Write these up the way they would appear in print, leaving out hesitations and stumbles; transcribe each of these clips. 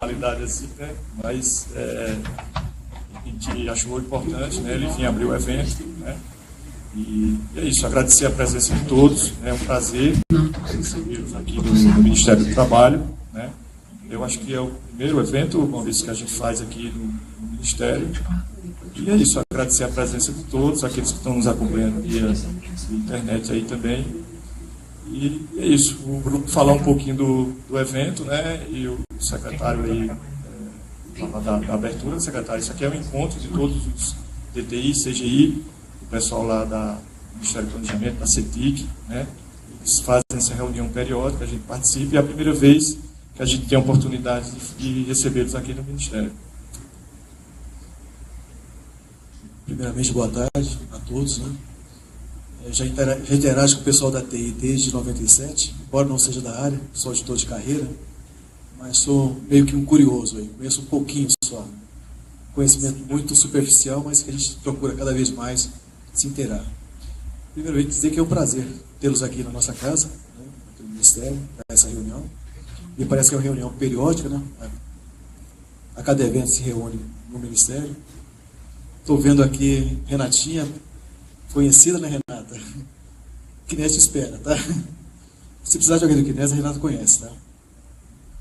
qualidade assim, né? Mas a gente achou importante, né? Ele vinha abrir o evento, né? E é isso, agradecer a presença de todos, é um prazer recebê-los aqui do Ministério do Trabalho, né? Eu acho que é o primeiro evento, uma vez que a gente faz aqui no Ministério. E é isso, agradecer a presença de todos, aqueles que estão nos acompanhando via internet aí também. E é isso, o grupo falar um pouquinho do evento, né? E o secretário aí, da abertura do secretário, isso aqui é um encontro de todos os DTI, CGI, o pessoal lá do Ministério do Planejamento, da CETIC, né? Eles fazem essa reunião periódica, a gente participa, e é a primeira vez que a gente tem a oportunidade de recebê-los aqui no Ministério. Primeiramente, boa tarde a todos, né? Já interajo com o pessoal da TI desde 97, embora não seja da área, sou auditor de carreira, mas sou meio que um curioso aí, conheço um pouquinho só. Conhecimento muito superficial, mas que a gente procura cada vez mais se inteirar. Primeiramente, dizer que é um prazer tê-los aqui na nossa casa, né, aqui no Ministério, para essa reunião. Me parece que é uma reunião periódica, né? A cada evento se reúne no Ministério. Estou vendo aqui Renatinha, conhecida, né, Renata? Kines te espera, tá? Se precisar de alguém do Kines, a Renata conhece, tá?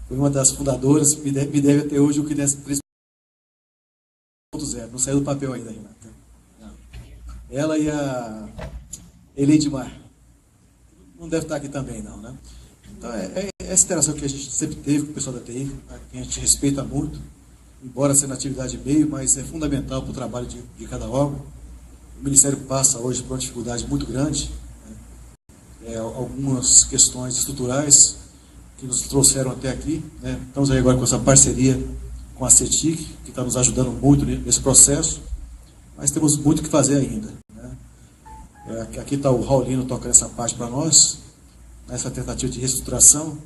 Foi uma das fundadoras, me deve até hoje o Kines 3.0, não saiu do papel ainda, Renata. Não. Ela e a Eleidmar. Não deve estar aqui também, não, né? Então, é essa interação que a gente sempre teve com o pessoal da TI, que a gente respeita muito, embora sendo atividade meio, mas é fundamental para o trabalho de cada órgão. O Ministério passa hoje por uma dificuldade muito grande, né? Algumas questões estruturais que nos trouxeram até aqui, né? Estamos aí agora com essa parceria com a CETIC, que está nos ajudando muito nesse processo, mas temos muito o que fazer ainda, né? Aqui está o Raulino tocando essa parte para nós, nessa tentativa de reestruturação,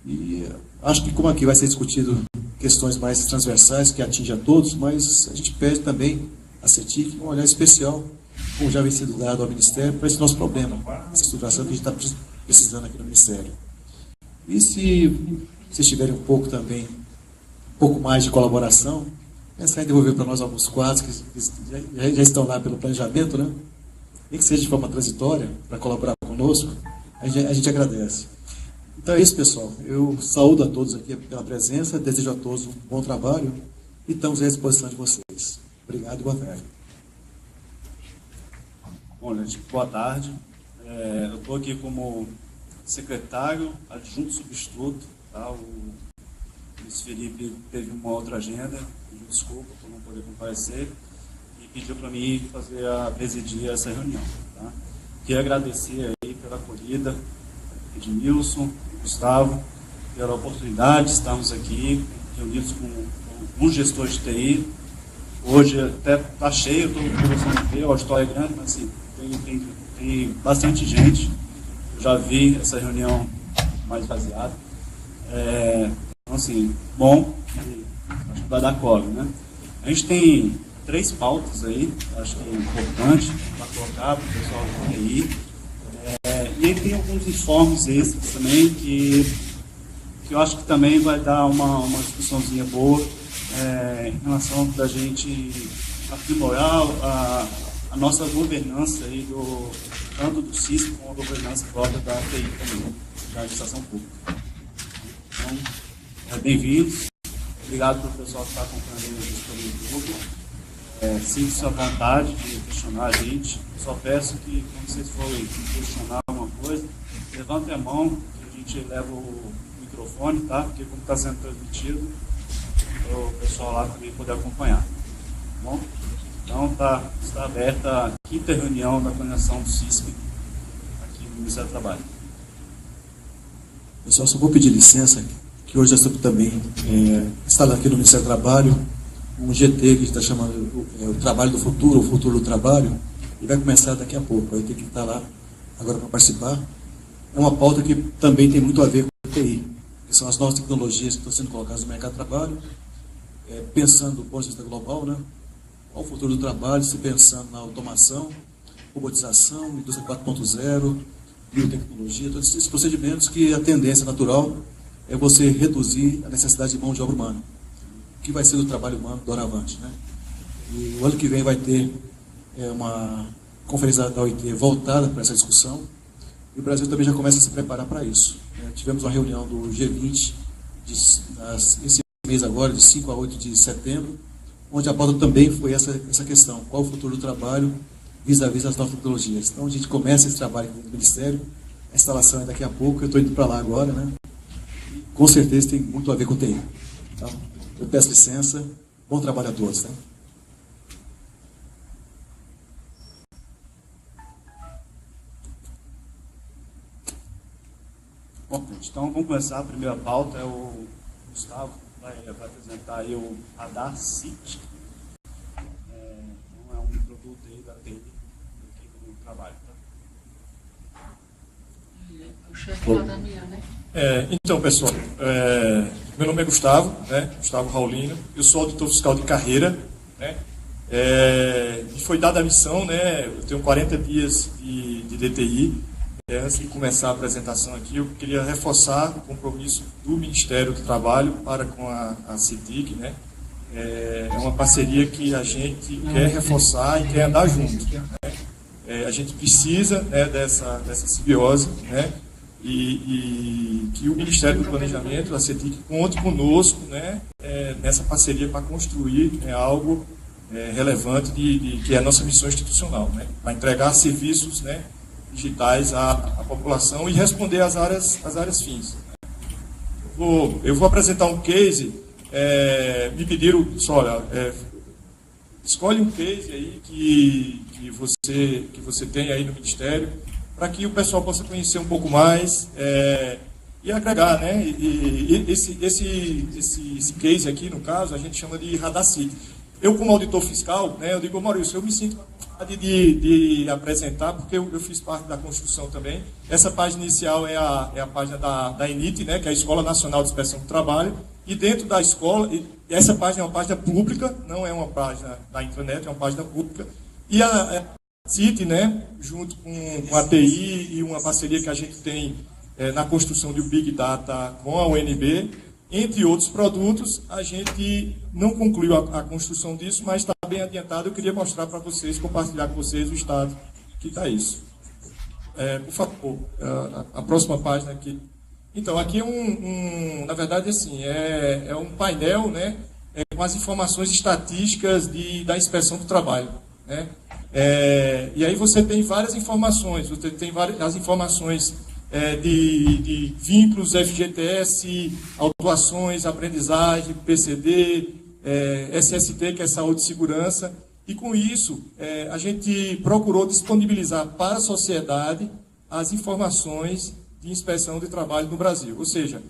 e acho que como aqui vai ser discutido questões mais transversais que atingem a todos, mas a gente pede também a CETIC um olhar especial, como já vem sendo dado ao Ministério, para esse nosso problema, essa estruturação que a gente está precisando aqui no Ministério. E se vocês tiverem um pouco mais de colaboração, pensar em devolver para nós alguns quadros que já estão lá pelo planejamento, né? Nem que seja de forma transitória, para colaborar conosco, a gente agradece. Então é isso, pessoal. Eu saúdo a todos aqui pela presença, desejo a todos um bom trabalho e estamos à disposição de vocês. Obrigado e boa tarde. Bom, gente, boa tarde. Eu estou aqui como secretário, adjunto substituto, tá? O Luiz Felipe teve uma outra agenda, pediu desculpa por não poder comparecer e pediu para mim presidir essa reunião. Tá? Queria agradecer aí pela acolhida, Edmilson, Gustavo, pela oportunidade de estarmos aqui reunidos com alguns gestores de TI. Hoje até está cheio, estou conversando com ele, o auditório é grande, mas assim, tem bastante gente. Eu já vi essa reunião mais vaziada. Então, assim, bom, acho que vai dar colo, né? A gente tem 3 pautas aí, acho que é importante para colocar para o pessoal do TI. E aí tem alguns informes extras também que eu acho que também vai dar uma discussãozinha boa em relação da gente aprimorar a nossa governança aí tanto do CISP como a governança própria da TI também, da administração pública. Então, bem-vindos. Obrigado pelo pessoal que está acompanhando a gente pelo grupo. Sinta-se à vontade de questionar a gente. Só peço que, quando vocês forem questionar alguma coisa, levantem a mão, que a gente leva o microfone, tá? Porque como está sendo transmitido, o pessoal lá também poder acompanhar. Tá bom? Então, está aberta a 5ª reunião da conexão do CISP aqui no Ministério do Trabalho. Pessoal, só vou pedir licença, que hoje nós estamos também instalando aqui no Ministério do Trabalho um GT que a gente está chamando o Trabalho do Futuro, o Futuro do Trabalho, e vai começar daqui a pouco. Aí tem que estar lá agora para participar. É uma pauta que também tem muito a ver com o TI, que são as novas tecnologias que estão sendo colocadas no mercado de trabalho, pensando do ponto de vista global, né? Qual o futuro do trabalho, se pensando na automação, robotização, indústria 4.0, biotecnologia, todos esses procedimentos que a tendência natural é você reduzir a necessidade de mão de obra humana, que vai ser do trabalho humano doravante, né? E o ano que vem vai ter uma conferência da OIT voltada para essa discussão, e o Brasil também já começa a se preparar para isso. Tivemos uma reunião do G20 esse mês agora, de 5 a 8 de setembro, onde a pauta também foi essa questão: qual o futuro do trabalho vis-à-vis as novas tecnologias. Então a gente começa esse trabalho no Ministério, a instalação é daqui a pouco, eu estou indo para lá agora, né? Com certeza tem muito a ver com TI. Então, eu peço licença, bom trabalho a todos. Né? Bom, gente, então vamos começar. A primeira pauta é o Gustavo, vai apresentar aí o Radar CIT. Então é um produto aí da TI aqui no trabalho. Tá? O chefe lá da minha, né? Então, pessoal, meu nome é Gustavo, né? Gustavo Raulino, eu sou auditor fiscal de carreira, né? E foi dada a missão, né? Eu tenho 40 dias de DTI. Antes de começar a apresentação aqui, eu queria reforçar o compromisso do Ministério do Trabalho para com a CITIC, né? É uma parceria que a gente quer reforçar e quer andar junto, né? A gente precisa, né, dessa simbiose, né? E que o Ministério do Planejamento, a CETIC, conte conosco, né, nessa parceria para construir algo relevante que é a nossa missão institucional, né, para entregar serviços, né, digitais à população e responder às áreas fins. Eu vou apresentar um case, me pediram, olha, escolhe um case aí que você tem aí no Ministério, para que o pessoal possa conhecer um pouco mais e agregar, né? E esse case aqui, no caso, a gente chama de Radar CIT. Eu, como auditor fiscal, né, eu digo, Maurício, eu me sinto à vontade de apresentar, porque eu fiz parte da construção também. Essa página inicial é a página da ENIT, né, que é a Escola Nacional de Inspeção do Trabalho, e dentro da escola, essa página é uma página pública, não é uma página da intranet, é uma página pública, e a CIT, né, junto com a TI e uma parceria que a gente tem na construção de Big Data com a UNB, entre outros produtos, a gente não concluiu a construção disso, mas está bem adiantado. Eu queria mostrar para vocês, compartilhar com vocês o estado que está isso. Por favor, a próxima página aqui. Então, aqui na verdade, assim, é um painel, né, com as informações estatísticas da inspeção do trabalho, né? E aí você tem várias informações, você tem as informações de vínculos, FGTS, autuações, aprendizagem, PCD, SST, que é saúde e segurança, e com isso a gente procurou disponibilizar para a sociedade as informações de inspeção de trabalho no Brasil. Ou seja,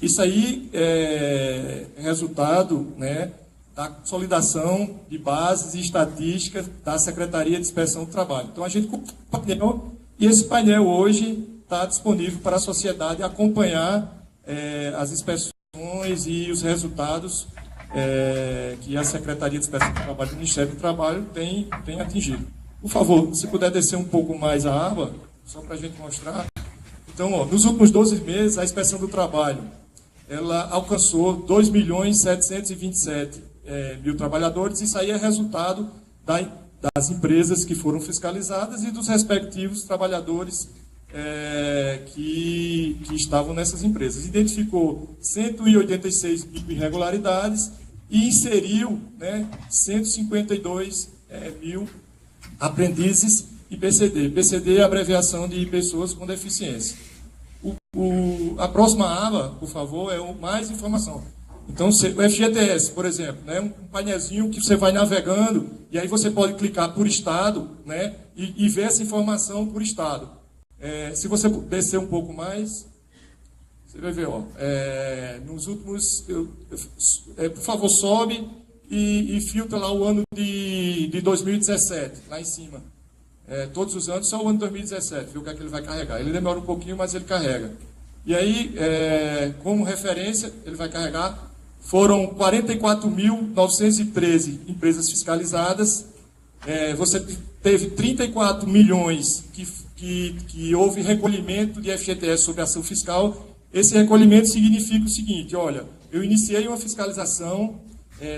isso aí é resultado, né, da consolidação de bases e estatísticas da Secretaria de Inspeção do Trabalho. Então, a gente comprou um painel, e esse painel hoje está disponível para a sociedade acompanhar as inspeções e os resultados que a Secretaria de Inspeção do Trabalho do Ministério do Trabalho tem atingido. Por favor, se puder descer um pouco mais a aba, só para a gente mostrar. Então, nos últimos 12 meses, a Inspeção do Trabalho ela alcançou 2.727.000 trabalhadores. Isso aí é resultado das empresas que foram fiscalizadas e dos respectivos trabalhadores que estavam nessas empresas. Identificou 186 mil irregularidades e inseriu, né, 152 mil aprendizes e PCD. PCD é a abreviação de pessoas com deficiência. A próxima aba, por favor, é mais informação. Então, o FGTS, por exemplo, né, um painelzinho que você vai navegando e aí você pode clicar por estado, né, e ver essa informação por estado. Se você descer um pouco mais, você vai ver, ó, nos últimos... por favor, sobe e filtra lá o ano de 2017, lá em cima. Todos os anos, só o ano de 2017, viu o que é que ele vai carregar. Ele demora um pouquinho, mas ele carrega. E aí, como referência, ele vai carregar... Foram 44.913 empresas fiscalizadas. Você teve 34 milhões que houve recolhimento de FGTS sobre ação fiscal Esse recolhimento significa o seguinte, olha, eu iniciei uma fiscalização,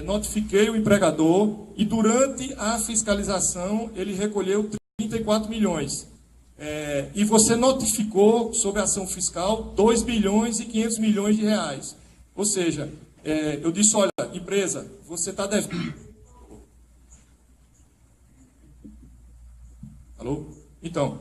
notifiquei o empregador e durante a fiscalização ele recolheu 34 milhões. E você notificou sobre a ação fiscal 2 bilhões e 500 milhões de reais. Ou seja, eu disse, olha, empresa, você está devendo. Alô? Então,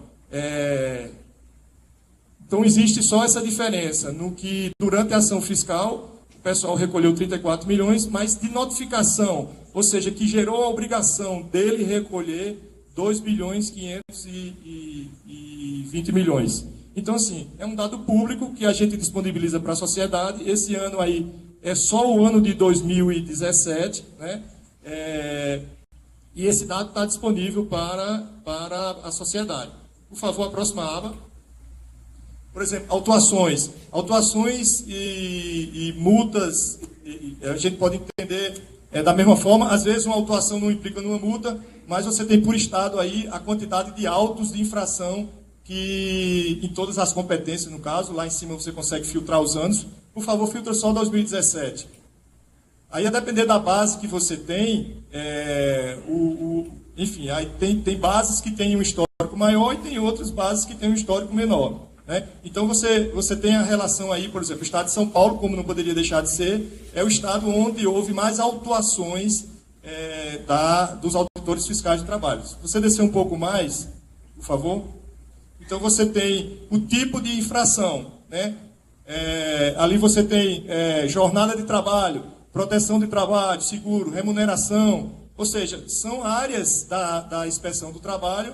então existe só essa diferença, no que durante a ação fiscal o pessoal recolheu 34 milhões, mas de notificação, ou seja, que gerou a obrigação dele recolher 2 bilhões 520 milhões. Então, assim, é um dado público que a gente disponibiliza para a sociedade. Esse ano aí é só o ano de 2017, né? E esse dado está disponível para a sociedade. Por favor, a próxima aba. Por exemplo, autuações. Autuações e multas, a gente pode entender da mesma forma. Às vezes uma autuação não implica numa multa, mas você tem por estado aí a quantidade de autos de infração que, em todas as competências, no caso, lá em cima você consegue filtrar os anos. Por favor, filtra só 2017. Aí, a depender da base que você tem, enfim, aí tem bases que têm um histórico maior e tem outras bases que têm um histórico menor. Né? Então, você tem a relação aí, por exemplo, o estado de São Paulo, como não poderia deixar de ser, é o estado onde houve mais autuações dos auditores fiscais de trabalho. Se você descer um pouco mais, por favor. Então, você tem o tipo de infração. Né? Ali você tem jornada de trabalho, proteção de trabalho, seguro, remuneração. Ou seja, são áreas da inspeção do trabalho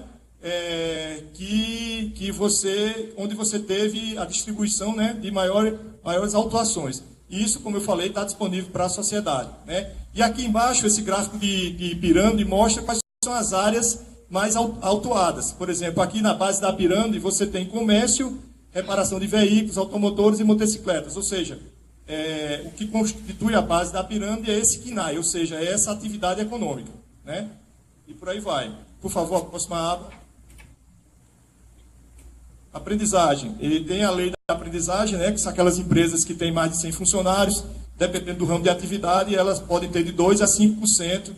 onde você teve a distribuição, né, de maiores autuações. E isso, como eu falei, está disponível para a sociedade. Né? E aqui embaixo, esse gráfico de pirâmide mostra quais são as áreas mais autuadas. Por exemplo, aqui na base da pirâmide, você tem comércio, reparação de veículos, automotores e motocicletas. Ou seja, o que constitui a base da pirâmide é esse KNAI, ou seja, é essa atividade econômica. Né? E por aí vai. Por favor, a próxima aba. Aprendizagem. Ele tem a lei da aprendizagem, né, que são aquelas empresas que têm mais de 100 funcionários, dependendo do ramo de atividade, elas podem ter de 2% a 5%,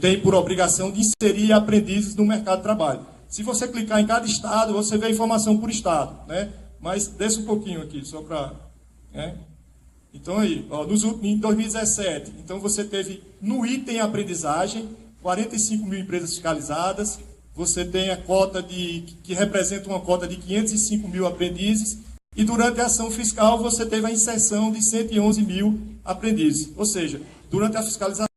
tem por obrigação de inserir aprendizes no mercado de trabalho. Se você clicar em cada estado, você vê a informação por estado. Né? Mas desce um pouquinho aqui, só para... Né? Então, aí, ó, em 2017, então você teve no item aprendizagem 45 mil empresas fiscalizadas, você tem a cota que representa uma cota de 505 mil aprendizes, e durante a ação fiscal você teve a inserção de 111 mil aprendizes. Ou seja, durante a fiscalização,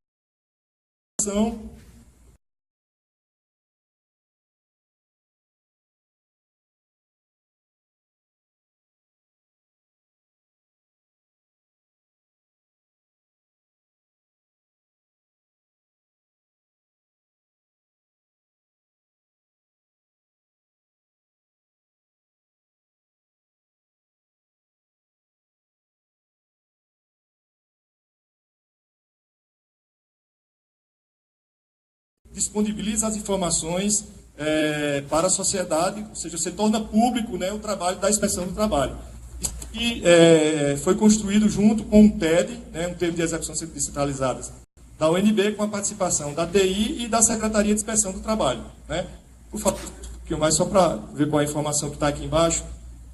disponibiliza as informações para a sociedade, ou seja, você torna público, né, o trabalho da inspeção do trabalho. E foi construído junto com o TED, né, um termo de execução descentralizadas, da UNB, com a participação da TI e da Secretaria de Inspeção do Trabalho. Né? Por favor, um pouquinho mais, só para ver qual é a informação que está aqui embaixo.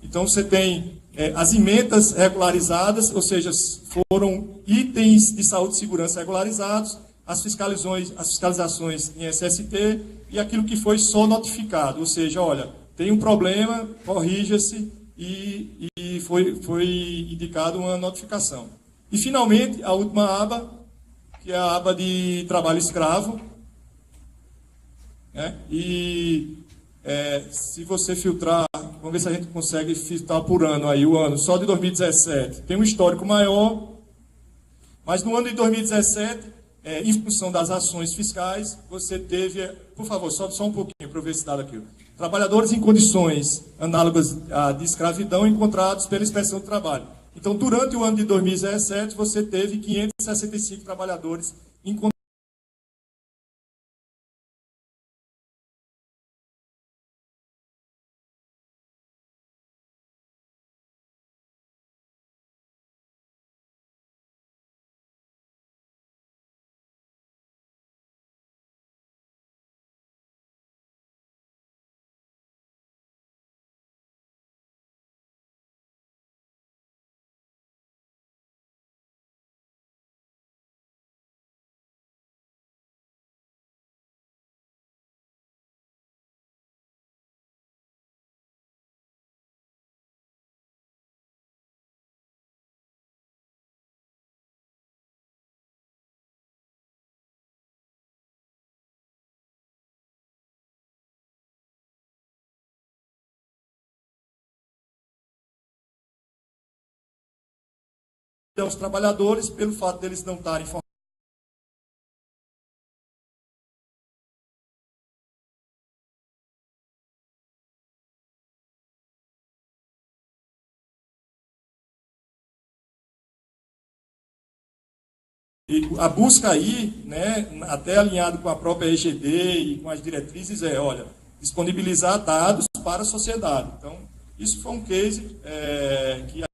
Então, você tem as emendas regularizadas, ou seja, foram itens de saúde e segurança regularizados, as fiscalizações em SST e aquilo que foi só notificado, ou seja, olha, tem um problema, corrija-se e foi indicado uma notificação. E, finalmente, a última aba, que é a aba de trabalho escravo. Né? E se você filtrar, vamos ver se a gente consegue filtrar por ano, aí, o ano só de 2017, tem um histórico maior, mas no ano de 2017, em função das ações fiscais, você teve, por favor, sobe só um pouquinho para eu ver esse dado aqui. Trabalhadores em condições análogas de escravidão encontrados pela Inspeção do Trabalho. Então, durante o ano de 2017, você teve 565 trabalhadores encontrados aos trabalhadores, pelo fato deles não estarem informados. E a busca aí, né, até alinhado com a própria RGD e com as diretrizes, olha, disponibilizar dados para a sociedade. Então, isso foi um case que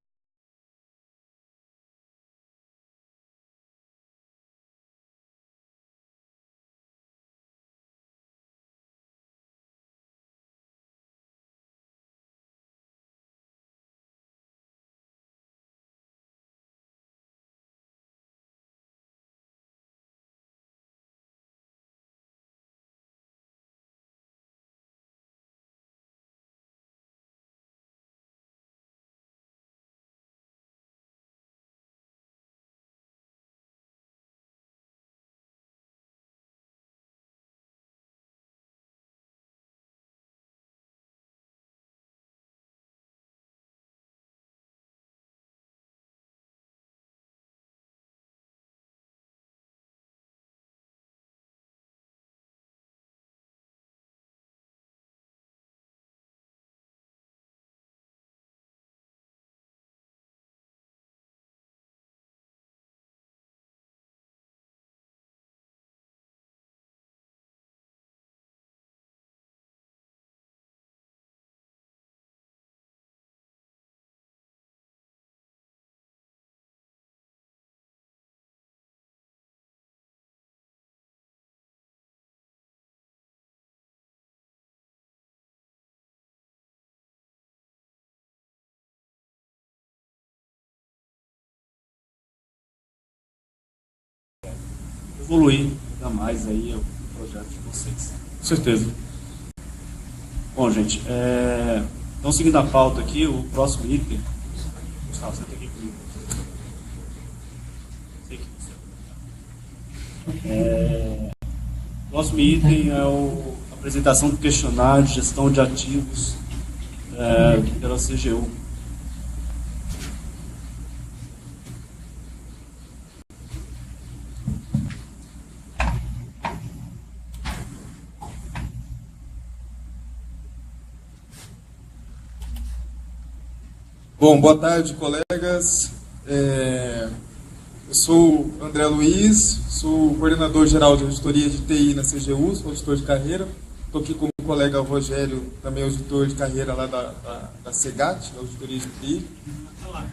evoluir ainda mais aí o projeto de vocês. com certeza. Bom, gente, então seguindo a pauta aqui, o próximo item. Gustavo, você tem que incluir. Sei que você. O próximo item é a apresentação do questionário de gestão de ativos pela CGU. Bom, boa tarde, colegas. Eu sou André Luiz, sou coordenador geral de auditoria de TI na CGU, sou auditor de carreira. Estou aqui com o colega Rogério, também auditor de carreira lá da CEGAT, da auditoria de TI.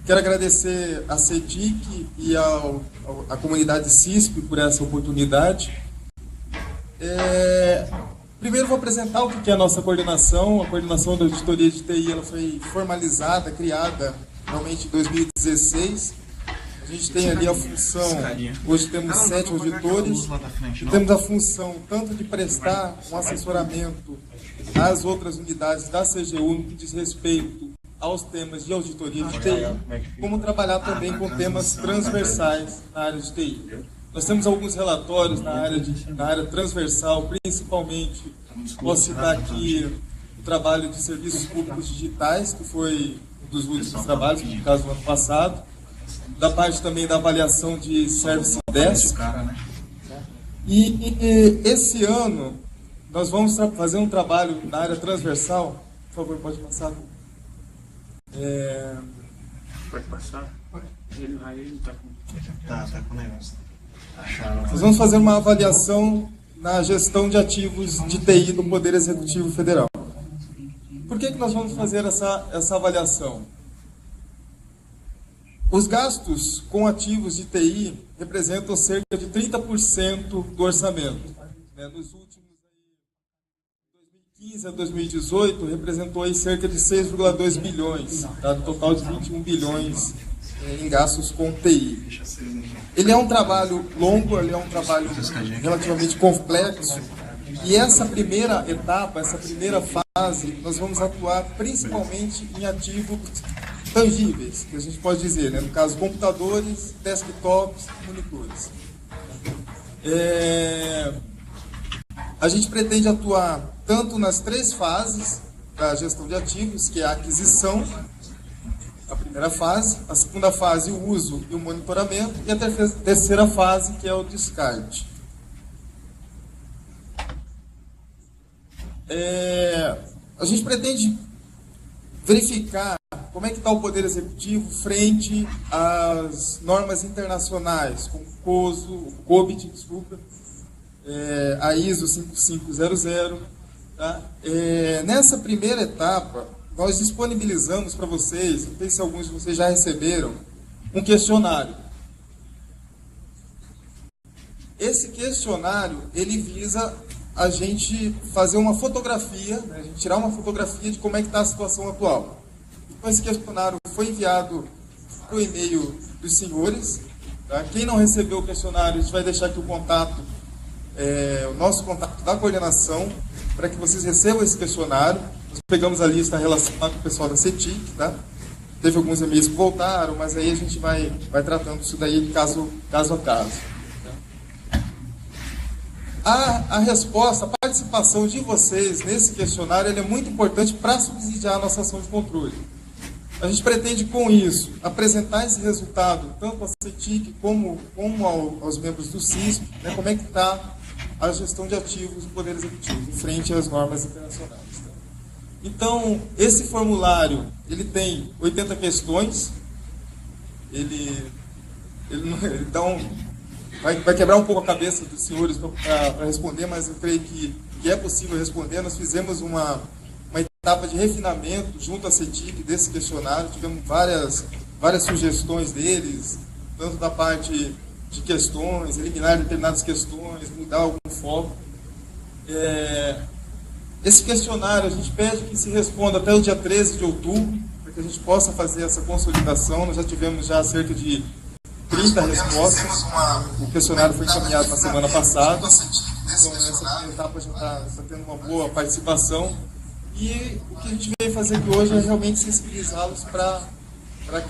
Quero agradecer a CETIC e a comunidade CISP por essa oportunidade. Primeiro vou apresentar o que é a nossa coordenação. A coordenação da auditoria de TI ela foi formalizada, criada realmente em 2016. A gente tem ali a função, hoje temos 7 auditores, e temos a função tanto de prestar um assessoramento às outras unidades da CGU no que diz respeito aos temas de auditoria de TI, como trabalhar também com temas transversais na área de TI. Nós temos alguns relatórios na área transversal, principalmente, posso citar aqui o trabalho de serviços públicos digitais, que foi um dos últimos trabalhos, no caso do ano passado, da parte também da avaliação de Service Desk. E esse ano, nós vamos fazer um trabalho na área transversal. Por favor, pode passar. Pode passar? Ele está com... Tá com o negócio. Nós vamos fazer uma avaliação na gestão de ativos de TI do Poder Executivo Federal. Por que nós vamos fazer essa avaliação? Os gastos com ativos de TI representam cerca de 30% do orçamento. Nos últimos 2015 a 2018, representou aí cerca de 6,2 bilhões, tá? Do total de 21 bilhões em gastos com TI. Ele é um trabalho longo, ele é um trabalho relativamente complexo, e essa primeira etapa, essa primeira fase, nós vamos atuar principalmente em ativos tangíveis, que a gente pode dizer, né? No caso, computadores, desktops, monitores. A gente pretende atuar tanto nas 3 fases da gestão de ativos, que é a aquisição, primeira fase, a segunda fase, o uso e o monitoramento, e a terceira fase, que é o descarte. A gente pretende verificar como é que está o Poder Executivo frente às normas internacionais, como o COBIT, desculpa, a ISO 5500. Tá? Nessa primeira etapa, nós disponibilizamos para vocês, não sei se alguns de vocês já receberam, um questionário. Esse questionário, ele visa a gente fazer uma fotografia, né, a gente tirar uma fotografia de como é que está a situação atual. Então, esse questionário foi enviado para o e-mail dos senhores. Tá? Quem não recebeu o questionário, a gente vai deixar aqui o contato, o nosso contato da coordenação, para que vocês recebam esse questionário. Nós pegamos a lista relacionada com o pessoal da CETIC, tá? Teve alguns e-mails que voltaram, mas aí a gente vai tratando isso daí caso a caso. A resposta, a participação de vocês nesse questionário, ele é muito importante para subsidiar a nossa ação de controle. A gente pretende, com isso, apresentar esse resultado tanto à CETIC como aos membros do CISP, né, como é que está a gestão de ativos do Poder Executivo, em frente às normas internacionais. Tá? Então, esse formulário, ele tem 80 questões, então, vai quebrar um pouco a cabeça dos senhores para responder, mas eu creio que é possível responder. Nós fizemos uma etapa de refinamento junto à CETIC desse questionário, tivemos várias sugestões deles, tanto da parte de questões, eliminar determinadas questões, mudar algum foco. Esse questionário a gente pede que se responda até o dia 13 de outubro, para que a gente possa fazer essa consolidação. Nós já tivemos cerca de 30 respostas. O questionário foi encaminhado na semana passada. Então, nessa primeira etapa já está tendo uma boa participação. E o que a gente veio fazer aqui hoje é realmente sensibilizá-los para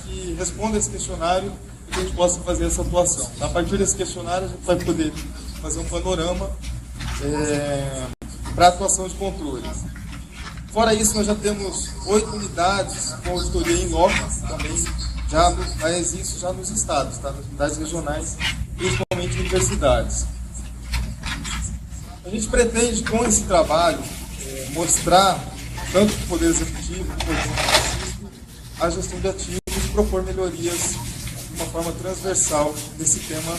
que respondam esse questionário e que a gente possa fazer essa atuação. A partir desse questionário, a gente vai poder fazer um panorama para a atuação de controles. Fora isso, nós já temos 8 unidades com auditoria em loco também, mas isso já nos estados, tá? Nas unidades regionais, principalmente universidades. A gente pretende, com esse trabalho, mostrar, tanto para o Poder Executivo quanto a gestão de ativos, propor melhorias de uma forma transversal nesse tema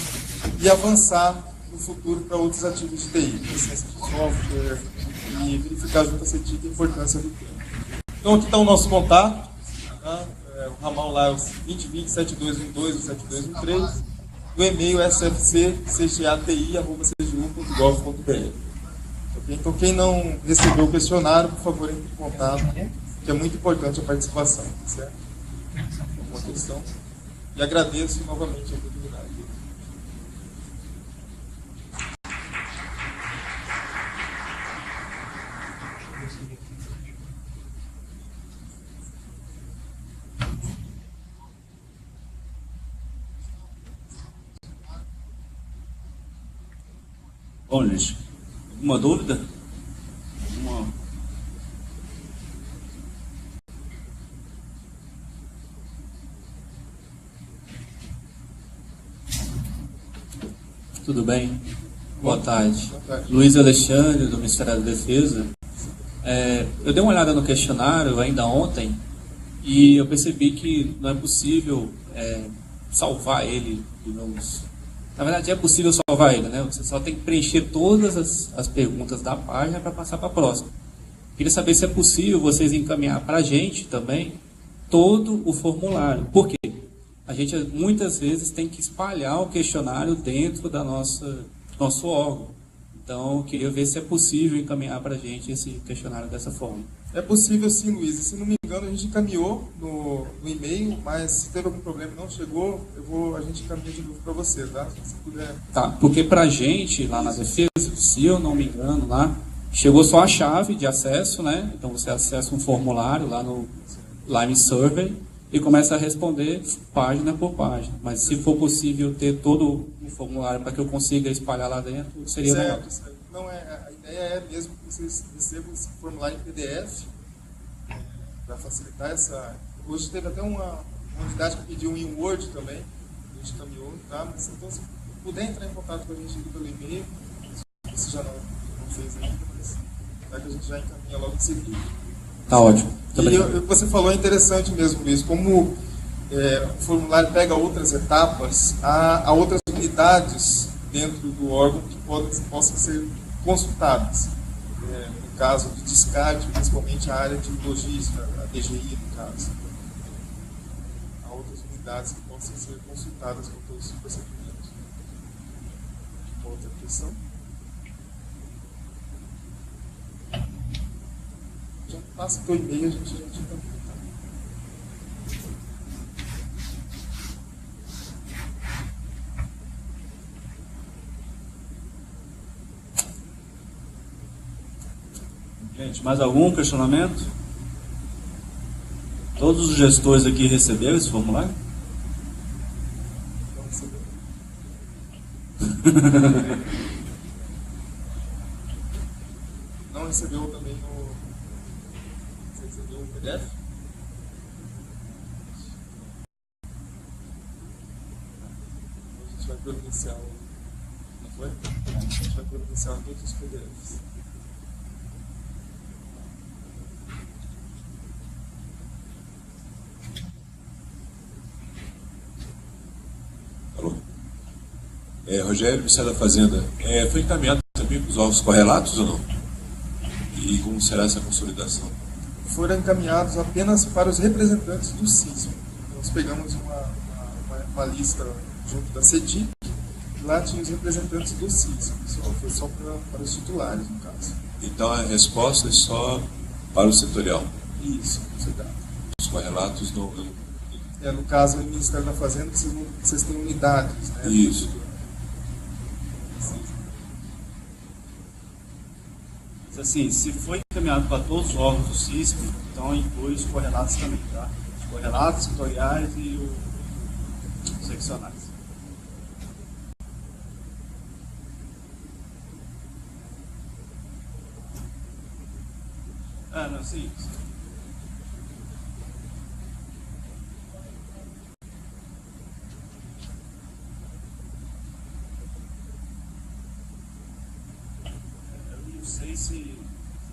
e avançar no futuro para outros ativos de TI, licença de software, e verificar junto à CETIC a importância do tema. Então, aqui está o nosso contato, tá? O ramal lá é o 2020-7212 ou 7213, o e-mail é sfc.cgati@cgu.gov.br. Então, quem não recebeu o questionário, por favor, entre em contato, que é muito importante a participação. Certo? Uma questão. E agradeço novamente a oportunidade. Bom, gente, alguma dúvida? Tudo bem? Boa tarde. Luiz Alexandre, do Ministério da Defesa. Eu dei uma olhada no questionário ainda ontem e eu percebi que não é possível salvar ele, digamos. Na verdade, é possível salvar ele, né? Você só tem que preencher todas as perguntas da página para passar para a próxima. Queria saber se é possível vocês encaminhar para a gente também todo o formulário. Por quê? A gente muitas vezes tem que espalhar o questionário dentro da nosso órgão. Então, eu queria ver se é possível encaminhar para a gente esse questionário dessa forma. É possível sim, Luiz. Se não me engano, a gente encaminhou no e-mail, mas se teve algum problema e não chegou, a gente encaminha de novo para você, tá? Se puder. Tá, porque para a gente, lá na defesa, se eu não me engano, lá, chegou só a chave de acesso, né? Então, você acessa um formulário lá no Lime Survey e começa a responder página por página. Mas se for possível ter todo o formulário para que eu consiga espalhar lá dentro, seria melhor. Certo. Não, a ideia é mesmo que vocês recebam esse formulário em PDF, para facilitar essa... Hoje teve até uma uma unidade que pediu em Word também, a gente caminhou, tá? Mas então, se puder entrar em contato com a gente pelo e-mail, se já não fez ainda, mas é que a gente já encaminha logo em seguida. Tá ótimo. E você falou, é interessante mesmo, Luiz, como o formulário pega outras etapas, há outras unidades dentro do órgão que possam ser consultadas. No caso de descarte, principalmente a área de logística, a DGI, no caso. Há outras unidades que possam ser consultadas com todos os procedimentos. Outra questão? Já passa teu e-mail, a gente já te dá. Gente, mais algum questionamento? Todos os gestores aqui receberam esse formulário? Não recebeu. Não recebeu também no... Você recebeu o PDF? A gente vai providenciar o... Não foi? A gente vai providenciar todos os PDFs. Alô? Rogério, Ministério da Fazenda. Foi encaminhado também para os órgãos correlatos ou não? E como será essa consolidação? Foram encaminhados apenas para os representantes do CISM. Nós pegamos uma lista junto da CEDIC, e lá tinha os representantes do CISM. Foi só para os titulares, no caso. Então a resposta é só para o setorial? Isso, considerado. Os correlatos não... No caso do Ministério da Fazenda, vocês têm unidades, né? Isso. Mas assim, se foi encaminhado para todos os órgãos do CISP, então inclui os correlatos também, tá? Os correlatos, setoriais e os seccionais. Não, sim. Não sei se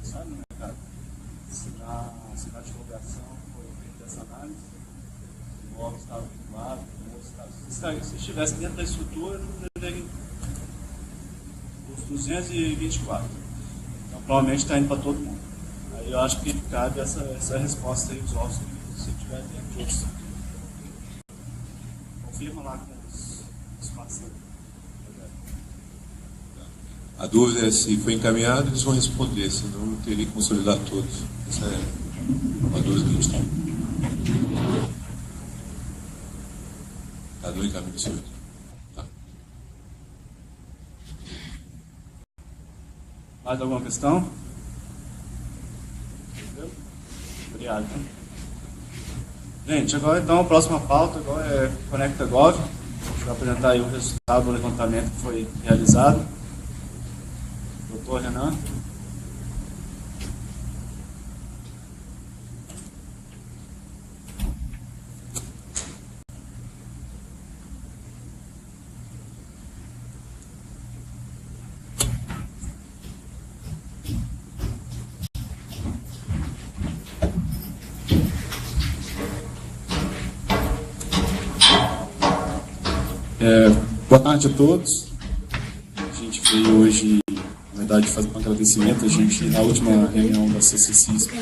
você sabe, né, cara? Se na divulgação foi feita essa análise, o órgão estava vinculado, se estivesse dentro da estrutura, não deveria os 224. Então, provavelmente está indo para todo mundo. Aí eu acho que cabe essa resposta aí, os órgãos, se tiver dentro de outros. Confirma lá com os parceiros. A dúvida é se foi encaminhado, eles vão responder, senão não teria que consolidar todos. Essa é uma dúvida que a gente tem. Cada um encaminha o seu. Tá. Mais alguma questão? Obrigado. Gente, agora então a próxima pauta agora é Conecta Gov. A gente vai apresentar aí o resultado do levantamento que foi realizado. Doutor Renan. Boa tarde a todos. A gente veio hoje, na verdade, fazer um agradecimento. A gente, na última reunião da CCCISP,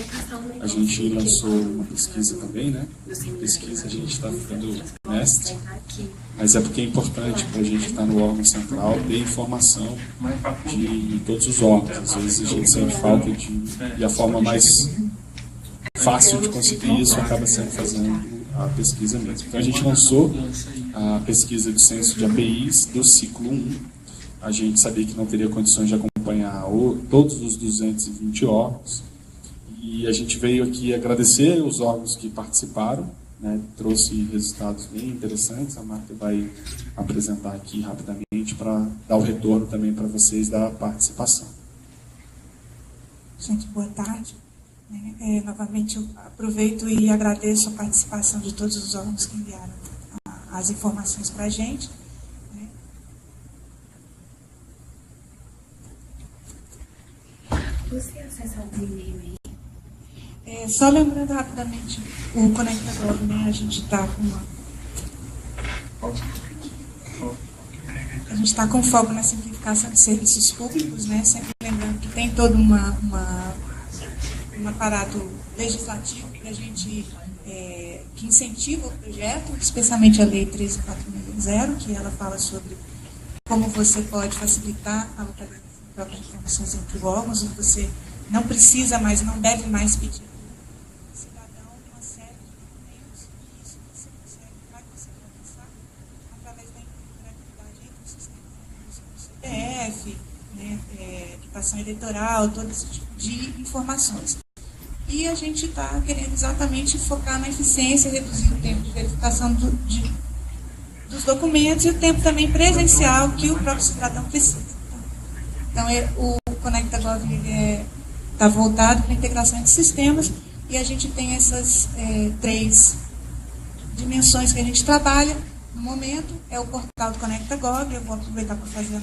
a gente lançou uma pesquisa também, né? Pesquisa, a gente está ficando mestre, mas é porque é importante para a gente que está no órgão central ter informação de todos os órgãos. Às vezes a gente sente falta e a forma mais fácil de conseguir isso acaba sendo fazendo a pesquisa mesmo. Então a gente lançou a pesquisa de censo de APIs do ciclo 1. A gente sabia que não teria condições de acompanhar todos os 220 órgãos. E a gente veio aqui agradecer os órgãos que participaram, né? Trouxe resultados bem interessantes. A Marta vai apresentar aqui rapidamente para dar o retorno também para vocês da participação. Gente, boa tarde. né? Novamente, eu aproveito e agradeço a participação de todos os órgãos que enviaram as informações para a gente. Né? Você acessa algum e-mail aí? Só lembrando rapidamente o Conecta.gov, né? A gente está com a gente está com foco na simplificação de serviços públicos, né? Sempre lembrando que tem todo um aparato legislativo que a gente que incentiva o projeto, especialmente a Lei 13.460, que ela fala sobre como você pode facilitar a localização de próprias informações entre órgãos, e você não precisa mais, não deve mais pedir ao cidadão uma série de documentos, e isso você consegue, vai conseguir alcançar através da interatividade entre os sistemas do CPF, né, quitação eleitoral, todo esse tipo de informações. E a gente está querendo exatamente focar na eficiência, reduzir o tempo de verificação dos documentos e o tempo também presencial que o próprio cidadão precisa. Então, o Conecta.gov está voltado para a integração de sistemas, e a gente tem essas 3 dimensões que a gente trabalha. No momento, é o portal do Conecta.gov. Eu vou aproveitar para fazer a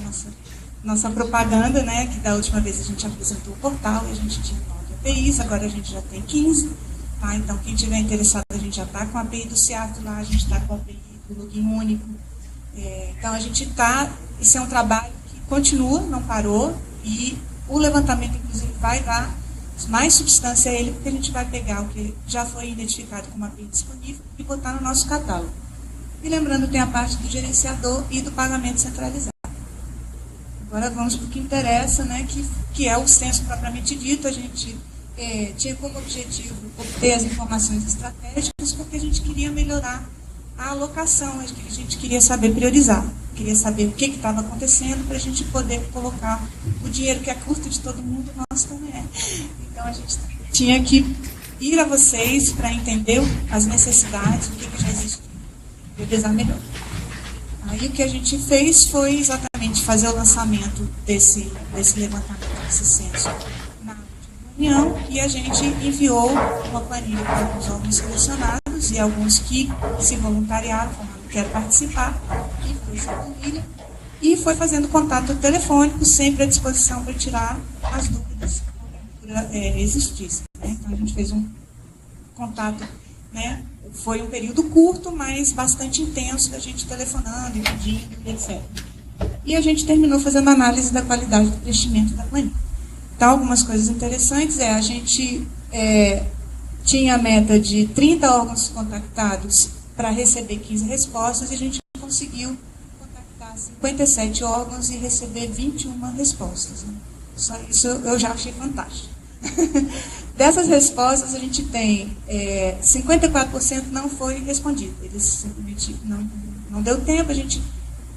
nossa propaganda, né, que da última vez a gente apresentou o portal e a gente tinha 9 APIs, agora a gente já tem 15. Tá? Então, quem tiver interessado, a gente já está com a API do CIATO lá, a gente está com a API do login único. Então, a gente está... Isso é um trabalho que continua, não parou, e o levantamento, inclusive, vai dar mais substância a ele, porque a gente vai pegar o que já foi identificado como API disponível e botar no nosso catálogo. E lembrando, tem a parte do gerenciador e do pagamento centralizado. Agora vamos para o que interessa, né, que é o censo propriamente dito. A gente tinha como objetivo obter as informações estratégicas, porque a gente queria melhorar a alocação, a gente queria saber priorizar, queria saber o que estava acontecendo para a gente poder colocar o dinheiro, que é curto de todo mundo, nosso também é. Então a gente tinha que ir a vocês para entender as necessidades, o que já existe, priorizar melhor. Aí o que a gente fez foi exatamente fazer o lançamento desse levantamento, desse censo, na reunião, e a gente enviou uma planilha para alguns órgãos selecionados e alguns que se voluntariaram, falaram que querem participar, e foi essa planilha, e foi fazendo contato telefônico, sempre à disposição para tirar as dúvidas que porventura existissem. Né? Então a gente fez um contato, né? Foi um período curto, mas bastante intenso, da gente telefonando e pedindo, etc. E a gente terminou fazendo análise da qualidade do preenchimento da planilha. Então, algumas coisas interessantes a gente tinha a meta de 30 órgãos contactados para receber 15 respostas, e a gente conseguiu contactar 57 órgãos e receber 21 respostas. Né? Só isso eu já achei fantástico. Dessas respostas, a gente tem 54% não foi respondido. Eles simplesmente não deu tempo. A gente,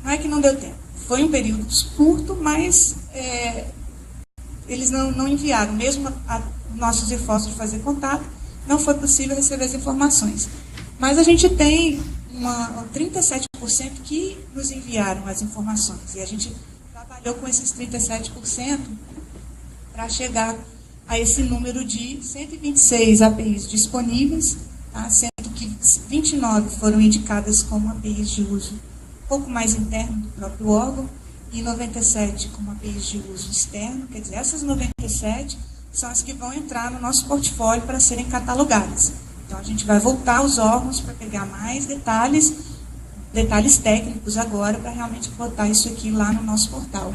não é que não deu tempo, foi um período curto, mas eles não enviaram. Mesmo nossos esforços de fazer contato, não foi possível receber as informações. Mas a gente tem 37% que nos enviaram as informações. E a gente trabalhou com esses 37% para chegar a esse número de 126 APIs disponíveis, tá? Sendo que 29 foram indicadas como APIs de uso um pouco mais interno do próprio órgão, e 97 como APIs de uso externo. Quer dizer, essas 97 são as que vão entrar no nosso portfólio para serem catalogadas. Então, a gente vai voltar aos órgãos para pegar mais detalhes técnicos agora, para realmente botar isso aqui lá no nosso portal.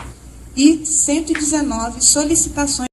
E 119 solicitações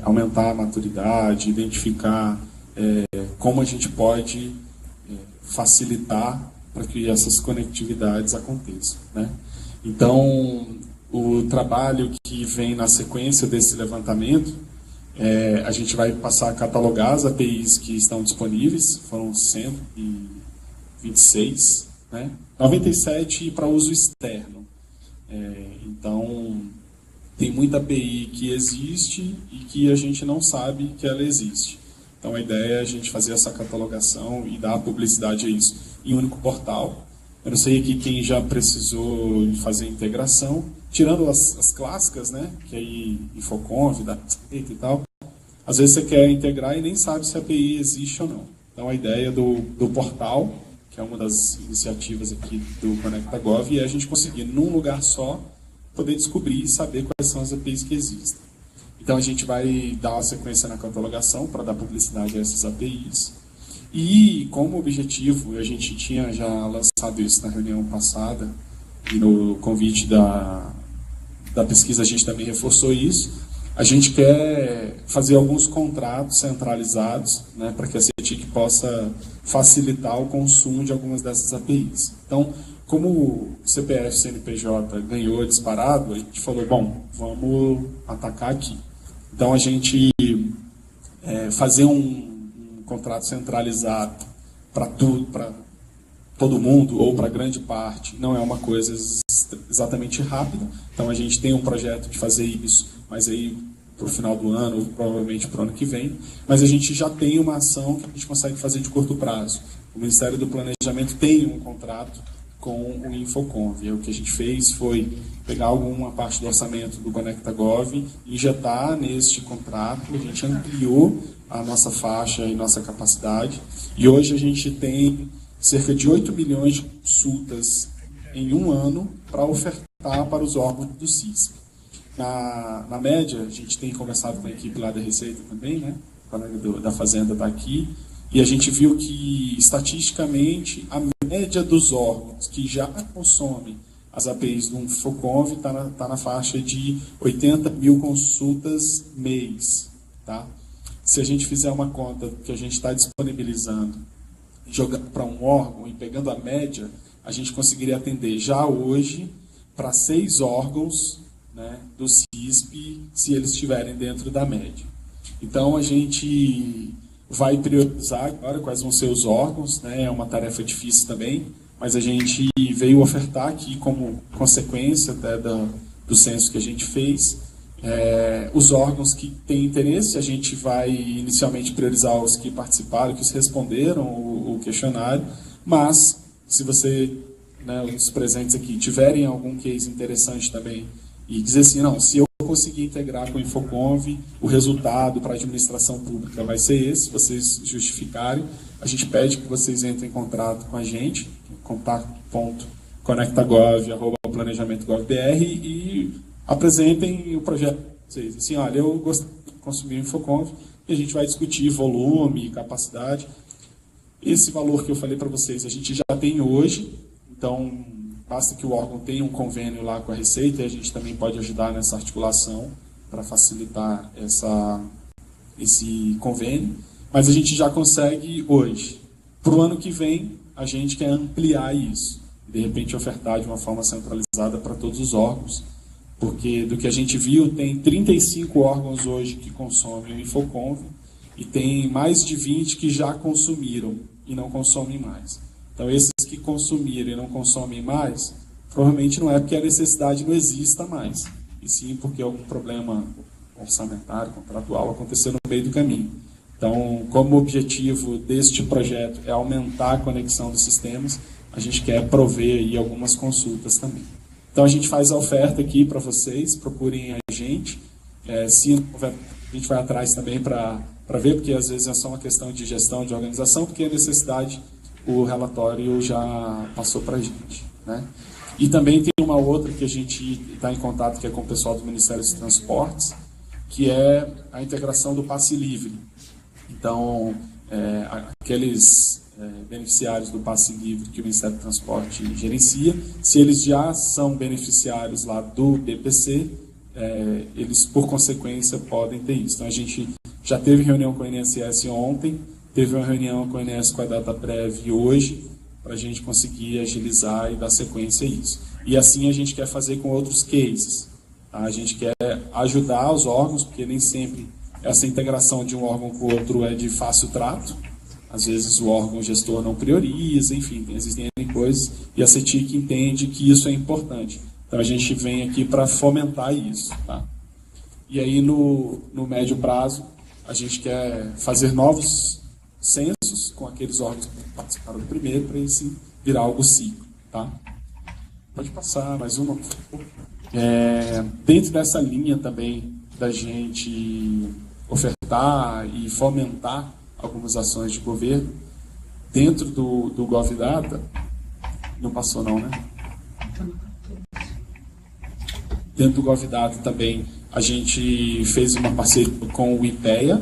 aumentar a maturidade, identificar como a gente pode facilitar para que essas conectividades aconteçam, né? Então, o trabalho que vem na sequência desse levantamento, a gente vai passar a catalogar as APIs que estão disponíveis, foram 126, né? 97 para uso externo. Então, tem muita API que existe e que a gente não sabe que ela existe. Então, a ideia é a gente fazer essa catalogação e dar publicidade a isso em um único portal. Eu não sei aqui quem já precisou fazer integração, tirando as clássicas, né? Que aí Infoconv, Datadata e tal. Às vezes você quer integrar e nem sabe se a API existe ou não. Então, a ideia do portal, que é uma das iniciativas aqui do ConectaGov, é a gente conseguir, num lugar só, poder descobrir e saber quais são as APIs que existem. Então, a gente vai dar uma sequência na catalogação para dar publicidade a essas APIs. E, como objetivo, a gente tinha já lançado isso na reunião passada, e no convite da pesquisa a gente também reforçou isso, a gente quer fazer alguns contratos centralizados, né, para que a CETIC possa facilitar o consumo de algumas dessas APIs. Então, como o CPF CNPJ ganhou disparado, a gente falou, bom, vamos atacar aqui. Então, a gente fazer um contrato centralizado para todo mundo ou para grande parte não é uma coisa exatamente rápida. Então, a gente tem um projeto de fazer isso, mas aí para o final do ano, ou provavelmente para o ano que vem, mas a gente já tem uma ação que a gente consegue fazer de curto prazo. O Ministério do Planejamento tem um contrato com o Infoconv. E o que a gente fez foi pegar alguma parte do orçamento do ConectaGov, injetar neste contrato, a gente ampliou a nossa faixa e nossa capacidade, e hoje a gente tem cerca de 8 milhões de consultas em um ano para ofertar para os órgãos do CISP. Na média, a gente tem conversado com a equipe lá da Receita também, né? O colega da Fazenda está aqui, e a gente viu que, estatisticamente, a média dos órgãos que já consomem as APIs do Infoconv está na faixa de 80 mil consultas mês. Tá? Se a gente fizer uma conta que a gente está disponibilizando, jogando para um órgão e pegando a média, a gente conseguiria atender já hoje para 6 órgãos, né, do CISP, se eles estiverem dentro da média. Então, a gente vai priorizar agora quais vão ser os órgãos, né? É uma tarefa difícil também, mas a gente veio ofertar aqui como consequência até do censo que a gente fez, os órgãos que têm interesse. A gente vai inicialmente priorizar os que participaram, que responderam o questionário, mas se você, né, os presentes aqui, tiverem algum case interessante também e dizer assim, não, se eu conseguir integrar com o Infoconv, o resultado para a administração pública vai ser esse, se vocês justificarem, a gente pede que vocês entrem em contato com a gente, contato.conectagov@planejamento.gov.br e apresentem o projeto para vocês. Assim, olha, eu gostaria de consumir o Infoconv e a gente vai discutir volume, capacidade. Esse valor que eu falei para vocês, a gente já tem hoje, então basta que o órgão tenha um convênio lá com a Receita e a gente também pode ajudar nessa articulação para facilitar esse convênio. Mas a gente já consegue hoje. Para o ano que vem, a gente quer ampliar isso. De repente, ofertar de uma forma centralizada para todos os órgãos. Porque do que a gente viu, tem 35 órgãos hoje que consomem o Infoconv e tem mais de 20 que já consumiram e não consomem mais. Então, esses que consumiram e não consomem mais, provavelmente não é porque a necessidade não exista mais, e sim porque algum problema orçamentário, contratual, aconteceu no meio do caminho. Então, como objetivo deste projeto é aumentar a conexão dos sistemas, a gente quer prover aí algumas consultas também. Então, a gente faz a oferta aqui para vocês, procurem a gente. Se não houver, a gente vai atrás também para ver, porque às vezes é só uma questão de gestão, de organização, porque a necessidade, o relatório já passou para a gente, né? E também tem uma outra que a gente está em contato, que é com o pessoal do Ministério dos Transportes, que é a integração do passe livre. Então, aqueles beneficiários do passe livre que o Ministério do Transporte gerencia, se eles já são beneficiários lá do BPC, eles, por consequência, podem ter isso. Então, a gente já teve reunião com a INSS ontem, teve uma reunião com a INSS com a DataPrev hoje, para a gente conseguir agilizar e dar sequência a isso. E assim a gente quer fazer com outros cases. Tá? A gente quer ajudar os órgãos, porque nem sempre essa integração de um órgão com o outro é de fácil trato. Às vezes o órgão gestor não prioriza, enfim, existem coisas, e a CETIC entende que isso é importante. Então a gente vem aqui para fomentar isso. Tá? E aí no médio prazo, a gente quer fazer novos censos com aqueles órgãos que participaram do primeiro, para isso virar algo ciclo. Tá? Pode passar mais uma. Dentro dessa linha também da gente ofertar e fomentar algumas ações de governo, dentro do GovData, não passou não, né? Dentro do GovData também a gente fez uma parceria com o IPEA,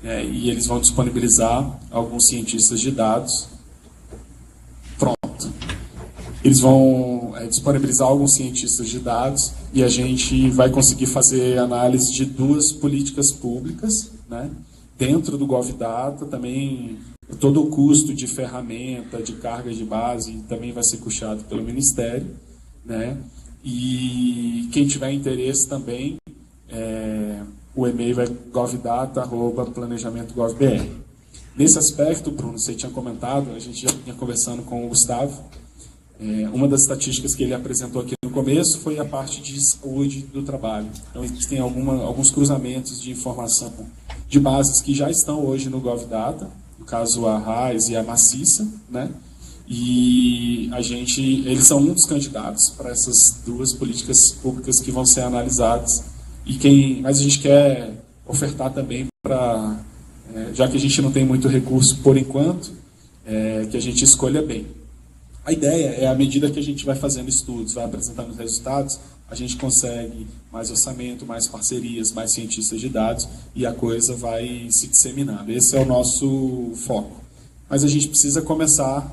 e eles vão disponibilizar alguns cientistas de dados. Pronto. Eles vão disponibilizar alguns cientistas de dados e a gente vai conseguir fazer análise de 2 políticas públicas, né? Dentro do GovData também todo o custo de ferramenta, de carga de base também vai ser custeado pelo Ministério, né? E quem tiver interesse também, o e-mail é govdata@planejamento.gov.br. Nesse aspecto, Bruno, você tinha comentado, a gente já vinha conversando com o Gustavo, uma das estatísticas que ele apresentou aqui no começo foi a parte de saúde do trabalho. Então, existem alguns cruzamentos de informação de bases que já estão hoje no GovData, no caso a RAIS e a Maciça, né? E eles são um dos candidatos para essas 2 políticas públicas que vão ser analisadas. Mas a gente quer ofertar também para, já que a gente não tem muito recurso por enquanto, que a gente escolha bem. A ideia é, à medida que a gente vai fazendo estudos, vai apresentando os resultados, a gente consegue mais orçamento, mais parcerias, mais cientistas de dados e a coisa vai se disseminando. Esse é o nosso foco. Mas a gente precisa começar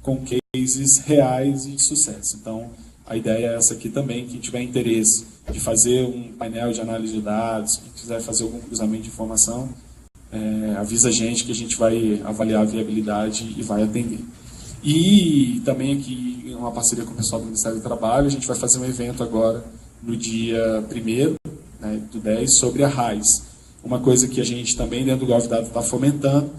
com cases reais e de sucesso. Então, a ideia é essa aqui também. Quem tiver interesse de fazer um painel de análise de dados, quem quiser fazer algum cruzamento de informação, avisa a gente que a gente vai avaliar a viabilidade e vai atender. E também aqui, em uma parceria com o pessoal do Ministério do Trabalho, a gente vai fazer um evento agora, no dia 1º, do 10, sobre a RAIS. Uma coisa que a gente também, dentro do GovData, está fomentando,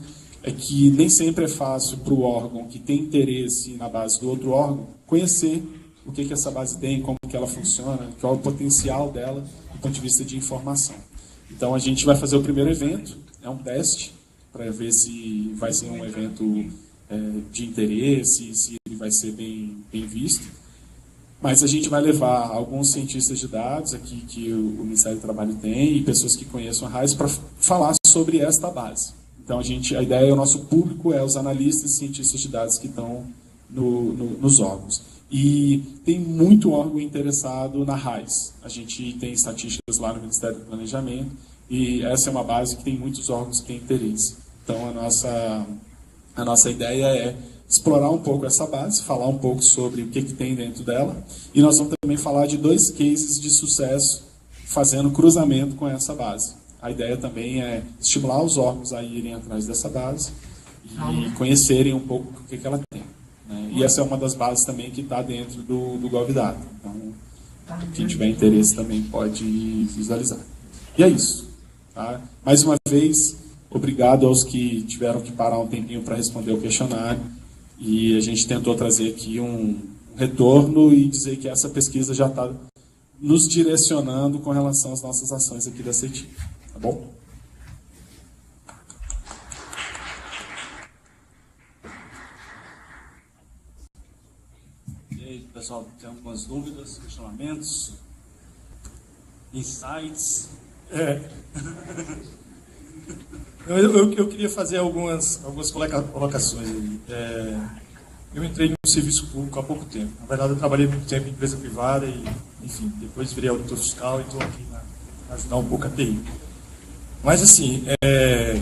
é que nem sempre é fácil para o órgão que tem interesse na base do outro órgão conhecer o que essa base tem, como que ela funciona, qual é o potencial dela do ponto de vista de informação. Então a gente vai fazer o primeiro evento, é um teste, para ver se vai ser um evento de interesse, se ele vai ser bem visto. Mas a gente vai levar alguns cientistas de dados aqui que o Ministério do Trabalho tem e pessoas que conheçam a RAIS para falar sobre esta base. Então a ideia é o nosso público é os analistas e cientistas de dados que estão nos órgãos. E tem muito órgão interessado na RAIS. A gente tem estatísticas lá no Ministério do Planejamento e essa é uma base que tem muitos órgãos que têm interesse. Então a nossa ideia é explorar um pouco essa base, falar um pouco sobre o que tem dentro dela e nós vamos também falar de 2 cases de sucesso fazendo cruzamento com essa base. A ideia também é estimular os órgãos a irem atrás dessa base e conhecerem um pouco o que ela tem. Né? E essa é uma das bases também que está dentro do GovData. Então, quem tiver interesse também pode visualizar. E é isso. Tá? Mais uma vez, obrigado aos que tiveram que parar um tempinho para responder o questionário. E a gente tentou trazer aqui um retorno e dizer que essa pesquisa já está nos direcionando com relação às nossas ações aqui da CETIC. Tá bom? E aí, pessoal, tem algumas dúvidas, questionamentos, insights? Eu queria fazer algumas colocações. Eu entrei no serviço público há pouco tempo. Na verdade, eu trabalhei muito tempo em empresa privada e, enfim, depois virei auditor fiscal e estou aqui para ajudar um pouco a TI. Mas, assim,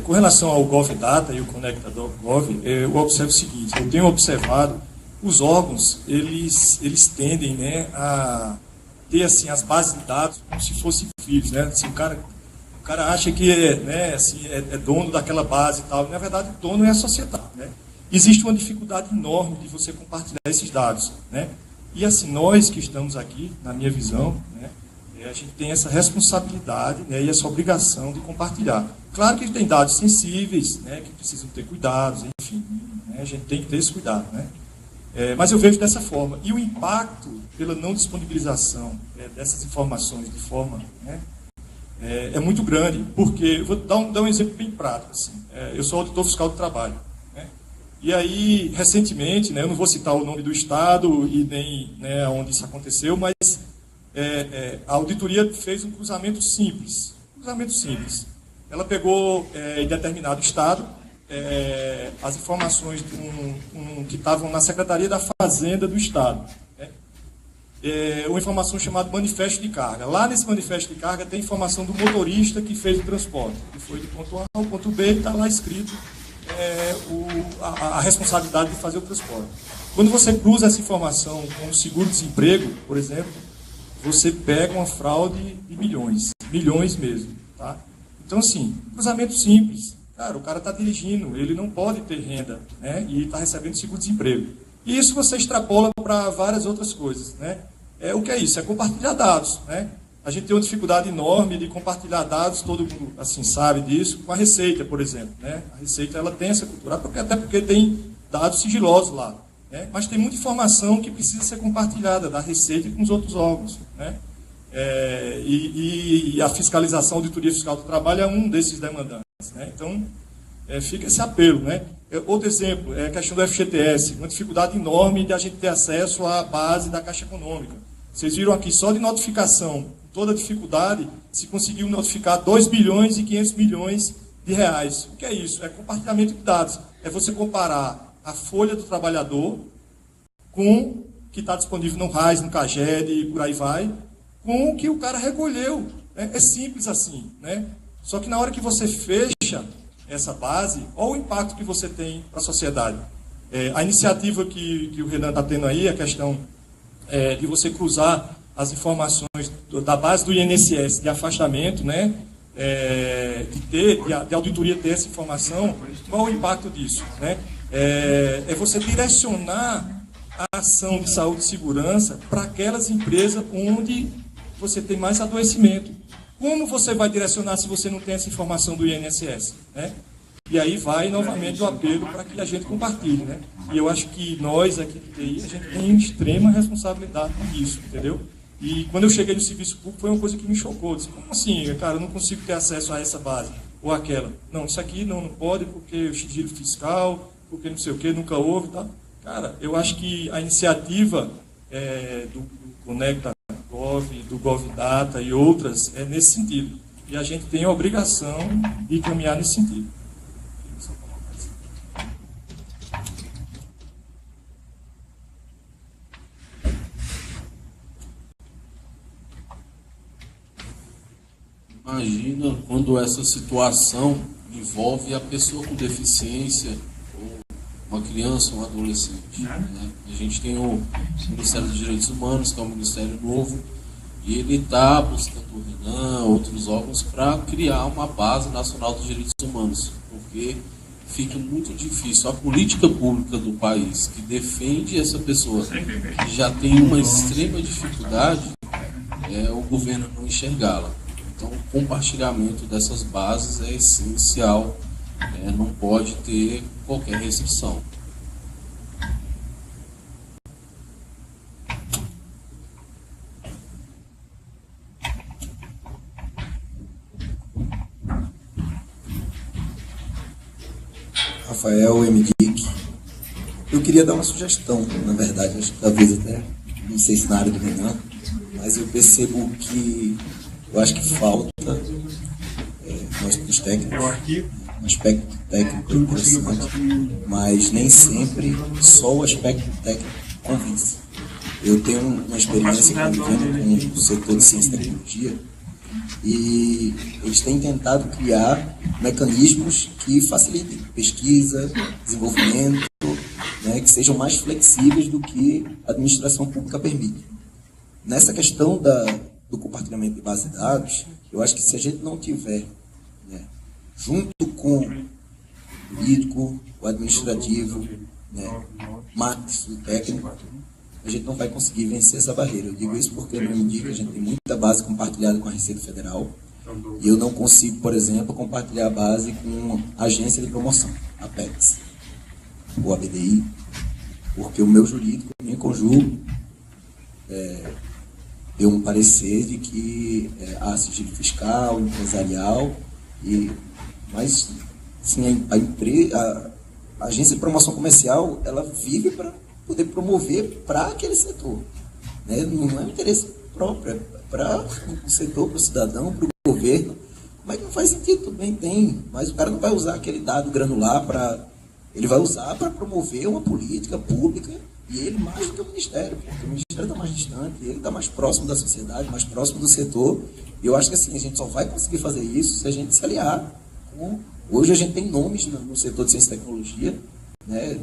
com relação ao GovData e o conectador Gov, eu observo o seguinte, eu tenho observado os órgãos, eles tendem, né, a ter assim, as bases de dados como se fossem filhos, né? Assim, o cara acha que é dono daquela base e tal. Na verdade, o dono é a sociedade, né? Existe uma dificuldade enorme de você compartilhar esses dados, né? E assim, nós que estamos aqui, na minha visão, né, a gente tem essa responsabilidade, né, e essa obrigação de compartilhar. Claro que tem dados sensíveis, né, que precisam ter cuidados, enfim, né, a gente tem que ter esse cuidado, né? Mas eu vejo dessa forma. E o impacto pela não disponibilização dessas informações de forma, né, é muito grande, porque, eu vou dar um exemplo bem prático. Assim, eu sou auditor fiscal do trabalho. Né, e aí, recentemente, né, eu não vou citar o nome do estado e nem, né, onde isso aconteceu, mas a auditoria fez um cruzamento simples. Ela pegou em determinado estado as informações que estavam na Secretaria da Fazenda do estado. Né? Uma informação chamada manifesto de carga. Lá nesse manifesto de carga tem informação do motorista que fez o transporte, que foi de ponto A ao ponto B, e está lá escrito a responsabilidade de fazer o transporte. Quando você cruza essa informação com o seguro-desemprego, por exemplo, você pega uma fraude de milhões mesmo. Tá? Então, assim, cruzamento simples. Cara, o cara está dirigindo, ele não pode ter renda, né? E está recebendo seguro-desemprego. E isso você extrapola para várias outras coisas, né? O que é isso? É compartilhar dados, né? A gente tem uma dificuldade enorme de compartilhar dados, todo mundo assim sabe disso, com a Receita, por exemplo, né? A Receita, ela tem essa cultura, até porque tem dados sigilosos lá, né? Mas tem muita informação que precisa ser compartilhada da Receita com os outros órgãos, né? E a fiscalização, a auditoria fiscal do trabalho é um desses demandantes, né? Então, fica esse apelo, né? Outro exemplo é a questão do FGTS, uma dificuldade enorme de a gente ter acesso à base da Caixa Econômica. Vocês viram aqui, só de notificação, toda a dificuldade, se conseguiu notificar 2 bilhões e 500 milhões de reais. O que é isso? É compartilhamento de dados. É você comparar a folha do trabalhador com o que está disponível no RAIS, no CAGED e por aí vai, com o que o cara recolheu. É simples assim, né? Só que na hora que você fecha essa base, olha o impacto que você tem para a sociedade. A iniciativa que o Renan está tendo aí, a questão de você cruzar as informações da base do INSS de afastamento, né? De auditoria ter essa informação, qual o impacto disso? Né? É você direcionar a ação de saúde e segurança para aquelas empresas onde você tem mais adoecimento. Como você vai direcionar se você não tem essa informação do INSS? Né? E aí vai novamente o apelo para que a gente compartilhe. Né? E eu acho que nós aqui do TI, a gente tem extrema responsabilidade com isso, entendeu? E quando eu cheguei no serviço público, foi uma coisa que me chocou. Disse, como assim, cara, eu não consigo ter acesso a essa base ou aquela? Não, isso aqui não pode porque o sigilo fiscal, porque não sei o que, nunca houve. Tá? Cara, eu acho que a iniciativa do Conecta Gov, do GovData e outras é nesse sentido. E a gente tem a obrigação de caminhar nesse sentido. Imagina quando essa situação envolve a pessoa com deficiência, ou uma criança, um adolescente. Né? A gente tem o Ministério dos Direitos Humanos, que é um ministério novo, e ele está buscando o Renan, outros órgãos, para criar uma base nacional dos direitos humanos, porque fica muito difícil. A política pública do país que defende essa pessoa, que já tem uma extrema dificuldade, o governo não enxergá-la. Então, o compartilhamento dessas bases é essencial, não pode ter qualquer restrição. Rafael Emedic. Eu queria dar uma sugestão, na verdade, acho que talvez até, não sei se na área do Renan, mas eu percebo que eu acho que falta nós os técnicos, um aspecto técnico interessante, mas nem sempre só o aspecto técnico convence. Eu tenho uma experiência convivendo com o setor de ciência e tecnologia e eles têm tentado criar mecanismos que facilitem pesquisa, desenvolvimento, né, que sejam mais flexíveis do que a administração pública permite. nessa questão do compartilhamento de base de dados, eu acho que se a gente não tiver, né, junto com o jurídico, o administrativo, né, mais o técnico, a gente não vai conseguir vencer essa barreira. Eu digo isso porque no mesmo dia que a gente tem muita base compartilhada com a Receita Federal, e eu não consigo, por exemplo, compartilhar a base com a agência de promoção, a Apex, ou a BDI, porque o meu jurídico, em conjunto, deu um parecer de que há sigilo fiscal, empresarial, mas sim, a agência de promoção comercial, ela vive para poder promover para aquele setor, né? Não é um interesse próprio, é para o setor, para o cidadão, para o governo, mas não faz sentido, tudo bem, tem, mas o cara não vai usar aquele dado granular ele vai usar para promover uma política pública, e ele mais do que o Ministério, porque o Ministério está mais distante, ele está mais próximo da sociedade, mais próximo do setor, e eu acho que assim, a gente só vai conseguir fazer isso se a gente se aliar com... Hoje a gente tem nomes no setor de ciência e tecnologia, né,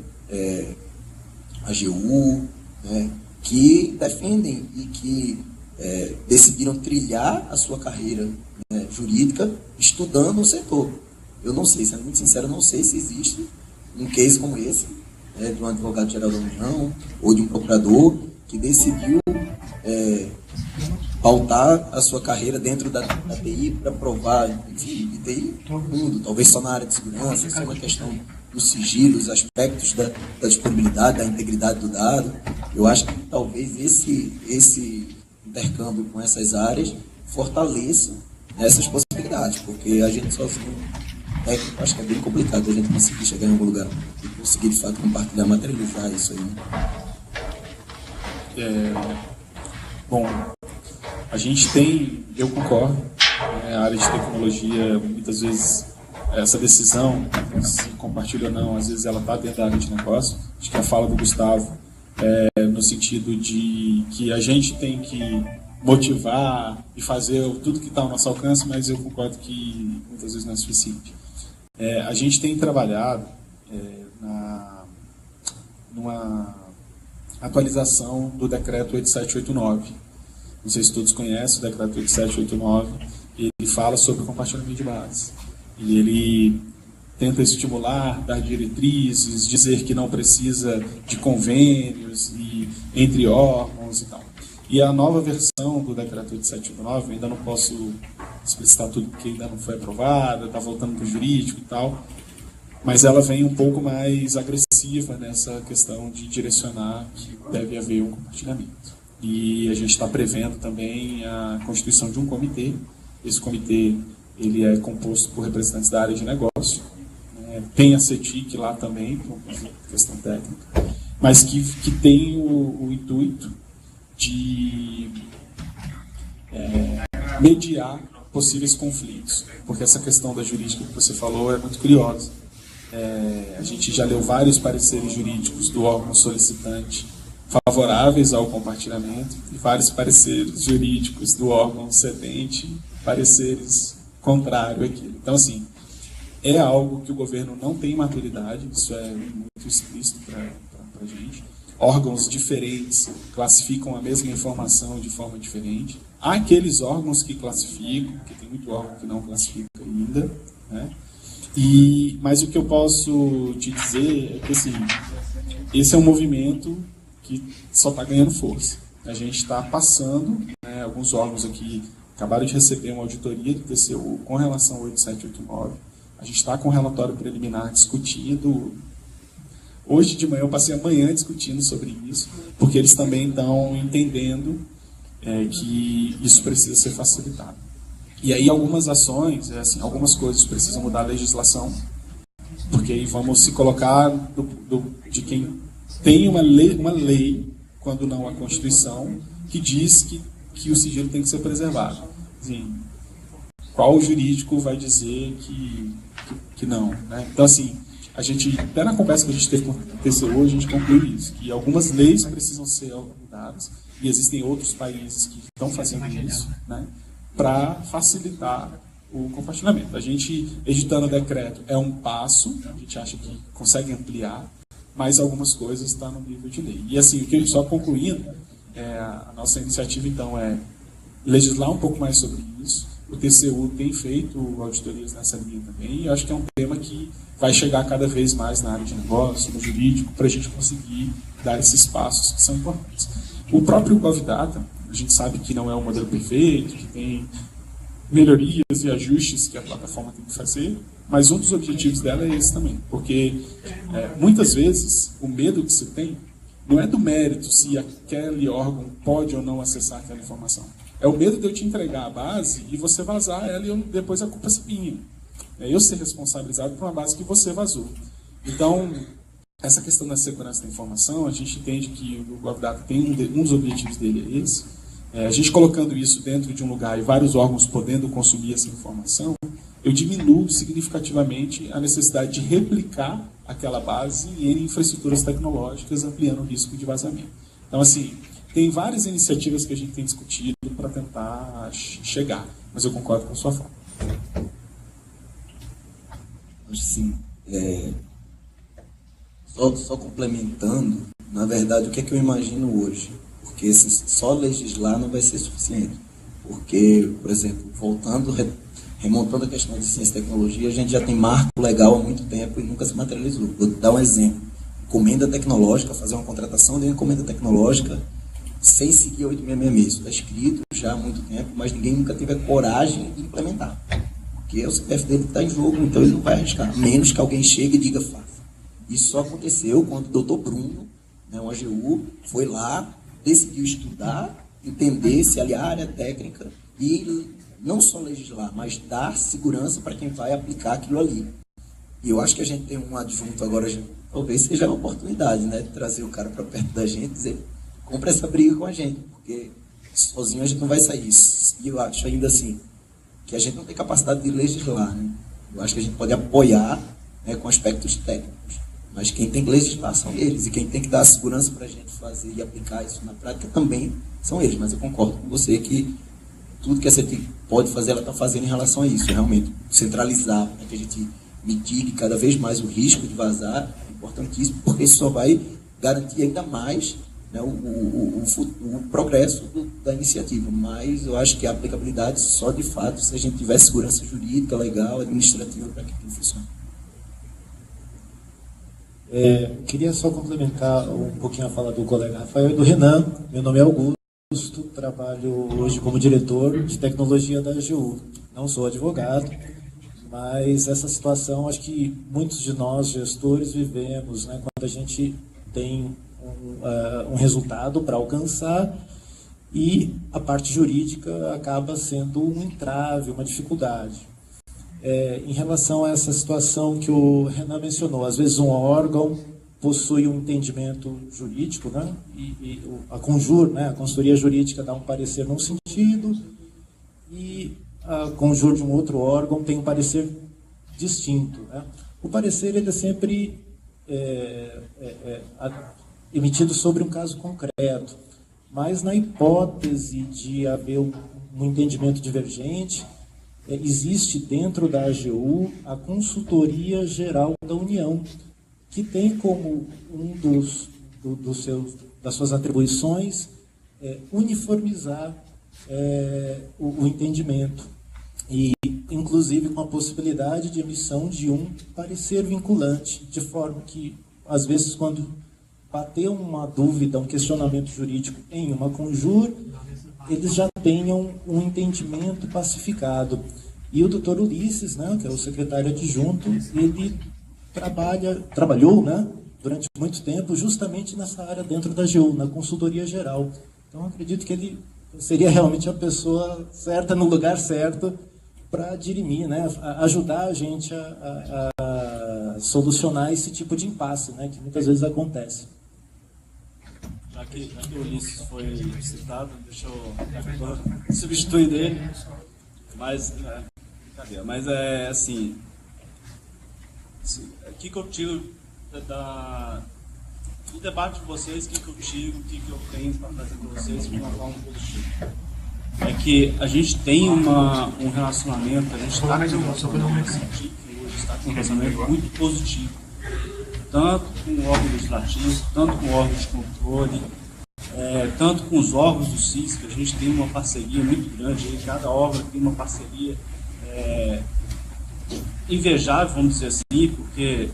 a AGU, né, que defendem e que decidiram trilhar a sua carreira, né, jurídica estudando o setor. Eu não sei, sendo muito sincero, eu não sei se existe um case como esse, né, de um advogado-geral da União ou de um procurador que decidiu pautar a sua carreira dentro da TI para provar, enfim, de TI todo mundo, talvez só na área de segurança, só na questão do sigilo, os aspectos da disponibilidade, da integridade do dado. Eu acho que talvez esse intercâmbio com essas áreas fortaleça essas possibilidades, porque a gente sozinho, acho que é bem complicado a gente conseguir chegar em algum lugar e conseguir de fato compartilhar, materializar isso aí. Bom, a gente tem, eu concordo, a área de tecnologia, muitas vezes, essa decisão, se compartilha ou não, às vezes ela está dentro da área de negócio. Acho que a fala do Gustavo no sentido de que a gente tem que motivar e fazer tudo que está ao nosso alcance, mas eu concordo que muitas vezes não é suficiente. A gente tem trabalhado numa atualização do decreto 8789. Não sei se todos conhecem o decreto 8789, ele fala sobre compartilhamento de bases. E ele tenta estimular, dar diretrizes, dizer que não precisa de convênios e entre órgãos e tal. E a nova versão do decreto 8789, ainda não posso explicitar tudo porque ainda não foi aprovada, está voltando para o jurídico e tal, mas ela vem um pouco mais agressiva nessa questão de direcionar que deve haver um compartilhamento. E a gente está prevendo também a constituição de um comitê. Esse comitê ele é composto por representantes da área de negócio, né? Tem a CETIC lá também, por questão técnica, mas que tem o intuito de mediar possíveis conflitos, porque essa questão da jurídica que você falou é muito curiosa. A gente já leu vários pareceres jurídicos do órgão solicitante favoráveis ao compartilhamento e vários pareceres jurídicos do órgão cedente, pareceres contrários àquilo. Então, assim, é algo que o governo não tem maturidade, isso é muito explícito para a gente. Órgãos diferentes classificam a mesma informação de forma diferente. Há aqueles órgãos que classificam, porque tem muito órgão que não classifica ainda, né? Mas o que eu posso te dizer é que assim, esse é um movimento que só está ganhando força. A gente está passando, né, alguns órgãos aqui acabaram de receber uma auditoria do TCU com relação ao 8789. A gente está com um relatório preliminar discutindo. Hoje de manhã, eu passei a manhã discutindo sobre isso, porque eles também estão entendendo que isso precisa ser facilitado. E aí algumas ações, algumas coisas precisam mudar a legislação, porque aí vamos se colocar de quem tem uma lei, quando não a Constituição, que diz que o sigilo tem que ser preservado. Assim, qual jurídico vai dizer que não? Né? Então, assim, a gente, até na conversa que a gente teve com o TCU, a gente concluiu isso, que algumas leis precisam ser mudadas, e existem outros países que estão fazendo isso, né, para facilitar o compartilhamento. A gente, editando o decreto, é um passo, a gente acha que consegue ampliar, mas algumas coisas estão no nível de lei. E assim, só concluindo, A nossa iniciativa, então, é legislar um pouco mais sobre isso. O TCU tem feito auditorias nessa linha também, e acho que é um tema que vai chegar cada vez mais na área de negócio, no jurídico, para a gente conseguir dar esses passos que são importantes. O próprio GovData, a gente sabe que não é um modelo perfeito, que tem melhorias e ajustes que a plataforma tem que fazer, mas um dos objetivos dela é esse também, porque muitas vezes o medo que se tem não é do mérito se aquele órgão pode ou não acessar aquela informação. É o medo de eu te entregar a base e você vazar ela e depois a culpa é minha. É eu ser responsabilizado por uma base que você vazou. Então, essa questão da segurança da informação, a gente entende que o GovData tem um dos objetivos dele é esse. A gente colocando isso dentro de um lugar e vários órgãos podendo consumir essa informação, eu diminuo significativamente a necessidade de replicar aquela base em infraestruturas tecnológicas, ampliando o risco de vazamento. Então, assim, tem várias iniciativas que a gente tem discutido para tentar chegar, mas eu concordo com a sua fala. Sim, só complementando, na verdade, o que é que eu imagino hoje? Porque só legislar não vai ser suficiente. Porque, por exemplo, remontando a questão de ciência e tecnologia, a gente já tem marco legal há muito tempo e nunca se materializou. Vou dar um exemplo. Encomenda tecnológica, fazer uma contratação de uma encomenda tecnológica sem seguir a 8666. Isso está escrito já há muito tempo, mas ninguém nunca teve a coragem de implementar. Porque o CPF dele está em jogo, então ele não vai arriscar. A menos que alguém chegue e diga, faça. Isso só aconteceu quando o doutor Bruno, um AGU, foi lá, decidiu estudar, entender se ali a área técnica e não só legislar, mas dar segurança para quem vai aplicar aquilo ali. E eu acho que a gente tem um adjunto agora, talvez seja uma oportunidade, né, de trazer o cara para perto da gente e dizer, compra essa briga com a gente, porque sozinho a gente não vai sair. E eu acho ainda assim, que a gente não tem capacidade de legislar, né? Eu acho que a gente pode apoiar, né, com aspectos técnicos, mas quem tem que legislar são eles, e quem tem que dar a segurança para a gente fazer e aplicar isso na prática também são eles. Mas eu concordo com você que tudo que a CETIC pode fazer, ela está fazendo em relação a isso, realmente centralizar, para que a gente mitigue cada vez mais o risco de vazar, é importantíssimo, porque isso só vai garantir ainda mais, né, o progresso da iniciativa. Mas eu acho que a aplicabilidade só de fato se a gente tiver segurança jurídica, legal, administrativa para que tudo funcione. Queria só complementar um pouquinho a fala do colega Rafael e do Renan. Meu nome é Augusto, trabalho hoje como diretor de tecnologia da AGU. Não sou advogado, mas essa situação acho que muitos de nós, gestores, vivemos, né, quando a gente tem um resultado para alcançar e a parte jurídica acaba sendo um entrave, uma dificuldade. Em relação a essa situação que o Renan mencionou, às vezes um órgão possui um entendimento jurídico, né? E a Conjur, né? A consultoria jurídica dá um parecer num sentido e a Conjur de um outro órgão tem um parecer distinto, né? O parecer ele é sempre emitido sobre um caso concreto, mas na hipótese de haver um entendimento divergente, existe dentro da AGU a Consultoria Geral da União, que tem como um das suas atribuições uniformizar o entendimento e, inclusive, com a possibilidade de emissão de um parecer vinculante, de forma que, às vezes, quando bater uma dúvida, um questionamento jurídico em uma Conjur, eles já tenham um entendimento pacificado. E o doutor Ulisses, né, que é o secretário adjunto, ele trabalhou, né, durante muito tempo justamente nessa área dentro da AGU, na consultoria geral. Então, acredito que ele seria realmente a pessoa certa no lugar certo para dirimir, né, ajudar a gente a solucionar esse tipo de impasse, né, que muitas vezes acontece. Já que o Ulisses foi citado, deixa eu substituir dele, mas assim, o que eu tiro do debate de vocês, o que eu tiro, o que eu tenho para trazer para vocês de uma forma positiva? É que a gente tem um relacionamento, a gente está com um relacionamento hoje está com um relacionamento muito positivo, tanto com o órgão legislativo, tanto com o órgão de controle. tanto com os órgãos do CIS, que a gente tem uma parceria muito grande, aí cada órgão tem uma parceria invejável, vamos dizer assim, porque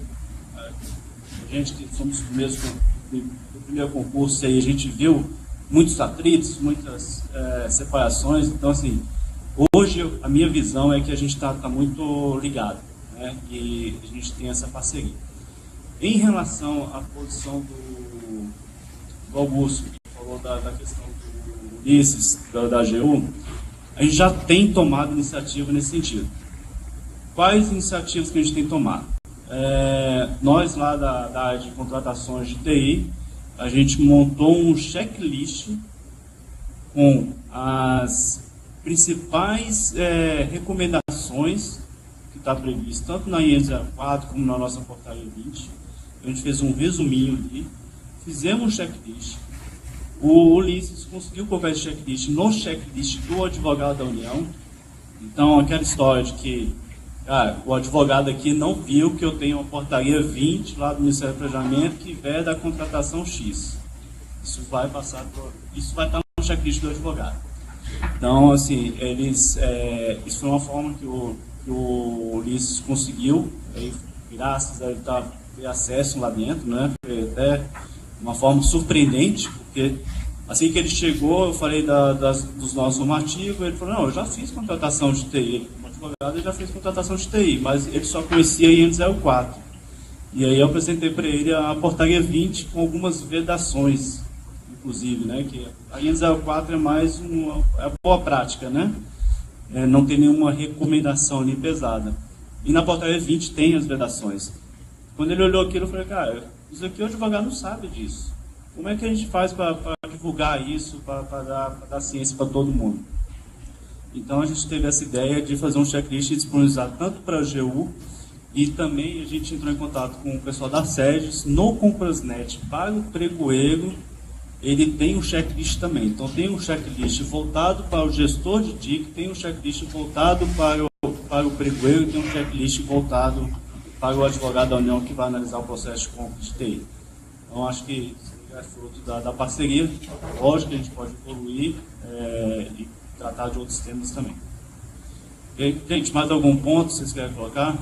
a gente que somos do primeiro concurso, aí a gente viu muitos atritos, muitas separações. Então, assim, hoje a minha visão é que a gente está muito ligado, né? E a gente tem essa parceria. Em relação à posição do Augusto, que falou da questão do Ulisses, da AGU, a gente já tem tomado iniciativa nesse sentido. Quais iniciativas que a gente tem tomado? Nós lá da área de contratações de TI, a gente montou um checklist com as principais recomendações que está previsto tanto na IN 04 como na nossa portaria 20. A gente fez um resuminho ali, fizemos um checklist. O Ulisses conseguiu colocar esse checklist no checklist do advogado da União. Então, aquela história de que o advogado aqui não viu que eu tenho uma portaria 20 lá do Ministério do Planejamento que veda a contratação X. Isso vai estar no checklist do advogado. Então, assim, isso foi uma forma que o Ulisses conseguiu, aí, graças a ele ter acesso lá dentro, né? Foi até uma forma surpreendente, porque assim que ele chegou, eu falei dos nossos normativos, ele falou, não, eu já fiz contratação de TI. Ele já fez contratação de TI, mas ele só conhecia a IN 04. E aí eu apresentei para ele a portaria 20 com algumas vedações, inclusive, né? Que a IN 04 é mais a boa prática, né? Não tem nenhuma recomendação ali pesada. E na portaria 20 tem as vedações. Quando ele olhou aquilo, eu falei, cara, isso aqui o advogado não sabe disso. Como é que a gente faz para divulgar isso, para dar ciência para todo mundo? Então a gente teve essa ideia de fazer um checklist e disponibilizar tanto para a AGU, e também a gente entrou em contato com o pessoal da SEDES. No Comprasnet para o pregoeiro, ele tem um checklist também. Então tem um checklist voltado para o gestor de DIC, tem um checklist voltado para o pregoeiro, tem um checklist voltado para o advogado da União que vai analisar o processo de compra de TI. Então acho que isso é fruto da parceria. Lógico que a gente pode evoluir e tratar de outros temas também. Gente, mais algum ponto que vocês querem colocar?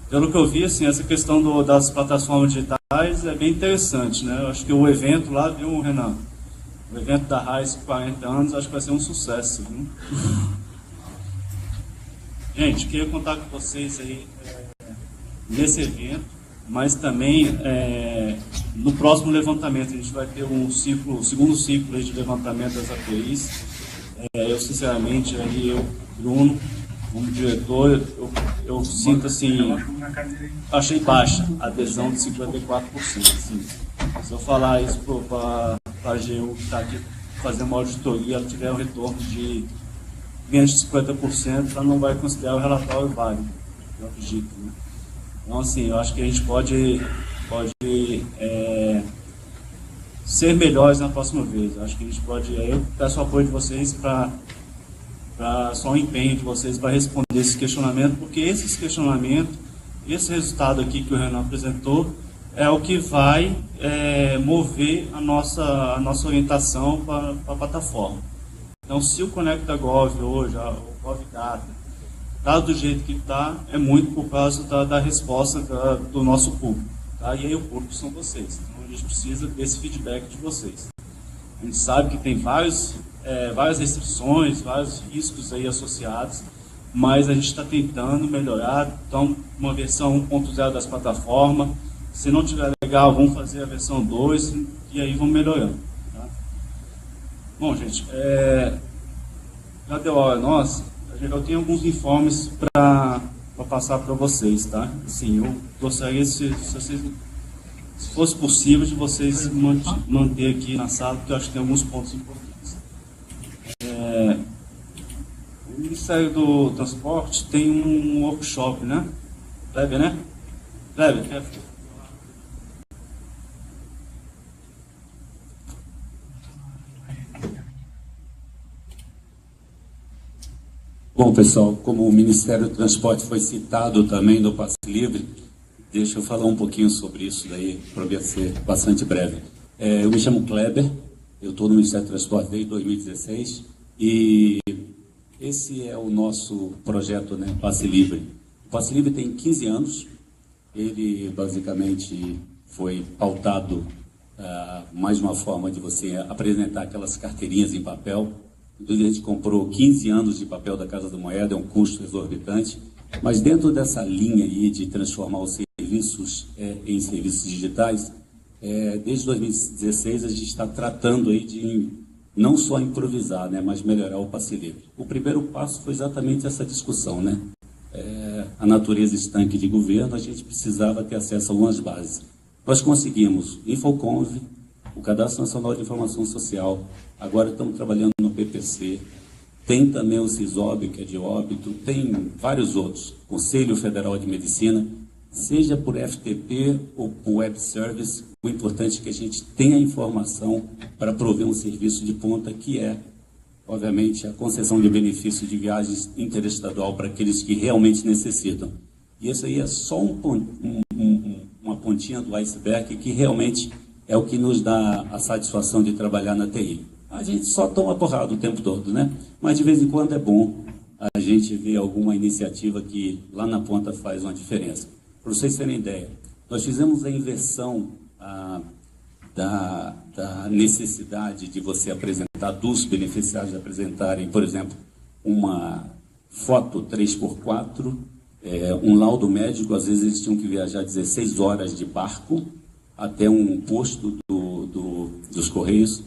Pelo que eu vi, assim, essa questão das plataformas digitais é bem interessante, né? Eu acho que o evento lá, viu, Renan? O evento da RAIS 40 anos, acho que vai ser um sucesso, viu? Gente, queria contar com vocês aí nesse evento, mas também no próximo levantamento. A gente vai ter o segundo ciclo de levantamento das APIs. Eu, sinceramente, Bruno, como diretor, eu sinto assim, achei baixa a adesão de 54%. Assim. Se eu falar isso para a AGU que está aqui fazendo uma auditoria, ela tiver um retorno de menos de 50%, ela não vai considerar o relatório válido, eu acredito. Né? Então, assim, eu acho que a gente pode ser melhores na próxima vez. Eu acho que a gente pode. Eu peço o apoio de vocês para só o empenho de vocês para responder esse questionamento, porque esses questionamentos, esse resultado aqui que o Renan apresentou, é o que vai mover a nossa orientação para a plataforma. Então, se o ConectaGov hoje, o GovData, está do jeito que está, é muito por causa da resposta do nosso público. Tá? E aí o público são vocês. Então, a gente precisa desse feedback de vocês. A gente sabe que tem várias restrições, vários riscos aí associados, mas a gente está tentando melhorar. Então, uma versão 1.0 das plataformas. Se não tiver legal, vamos fazer a versão 2 e aí vamos melhorando. Tá? Bom, gente, já deu hora nossa. Eu tenho alguns informes para passar para vocês, tá? Assim, eu gostaria, se fosse possível, de vocês manter aqui na sala, porque eu acho que tem alguns pontos importantes. O Ministério do Transporte tem um workshop, né? Kleber, né? Kleber, quer ficar? Bom, pessoal, como o Ministério do Transporte foi citado também no Passe Livre, deixa eu falar um pouquinho sobre isso daí, para ser bastante breve. Eu me chamo Kleber, eu estou no Ministério do Transporte desde 2016 e esse é o nosso projeto, né, Passe Livre. O Passe Livre tem 15 anos, ele basicamente foi pautado mais uma forma de você apresentar aquelas carteirinhas em papel. Inclusive a gente comprou 15 anos de papel da Casa da Moeda, é um custo exorbitante, mas dentro dessa linha aí de transformar os serviços em serviços digitais, desde 2016 a gente está tratando aí de não só improvisar, né, mas melhorar o Passe Livre. O primeiro passo foi exatamente essa discussão, né? A natureza estanque de governo, a gente precisava ter acesso a algumas bases. Nós conseguimos Infoconv, o Cadastro Nacional de Informação Social, agora estamos trabalhando no PPC, tem também o CISOB, que é de óbito, tem vários outros, Conselho Federal de Medicina, seja por FTP ou por Web Service, o importante é que a gente tenha informação para prover um serviço de ponta, que é, obviamente, a concessão de benefício de viagens interestadual para aqueles que realmente necessitam. E isso aí é só uma pontinha do iceberg que realmente é o que nos dá a satisfação de trabalhar na TI. A gente só toma porrada o tempo todo, né? Mas de vez em quando é bom a gente ver alguma iniciativa que lá na ponta faz uma diferença. Para vocês terem ideia, nós fizemos a inversão da necessidade de você apresentar, dos beneficiários apresentarem, por exemplo, uma foto 3x4, um laudo médico. Às vezes eles tinham que viajar 16 horas de barco até um posto dos Correios,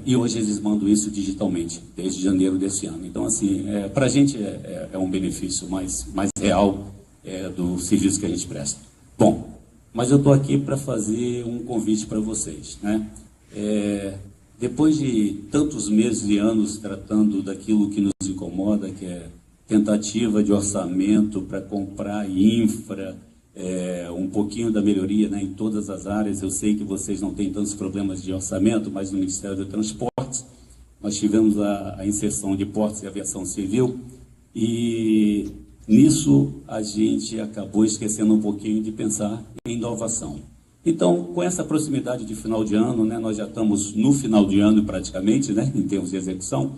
e hoje eles mandam isso digitalmente, desde janeiro desse ano. Então, assim, para a gente é um benefício mais real do serviço que a gente presta. Bom, mas eu estou aqui para fazer um convite para vocês, né? Depois de tantos meses e anos tratando daquilo que nos incomoda, que é tentativa de orçamento para comprar infra, um pouquinho da melhoria, né, em todas as áreas. Eu sei que vocês não têm tantos problemas de orçamento, mas no Ministério do Transporte nós tivemos a inserção de portos e aviação civil, e nisso a gente acabou esquecendo um pouquinho de pensar em inovação. Então, com essa proximidade de final de ano, né, nós já estamos no final de ano praticamente, né, em termos de execução,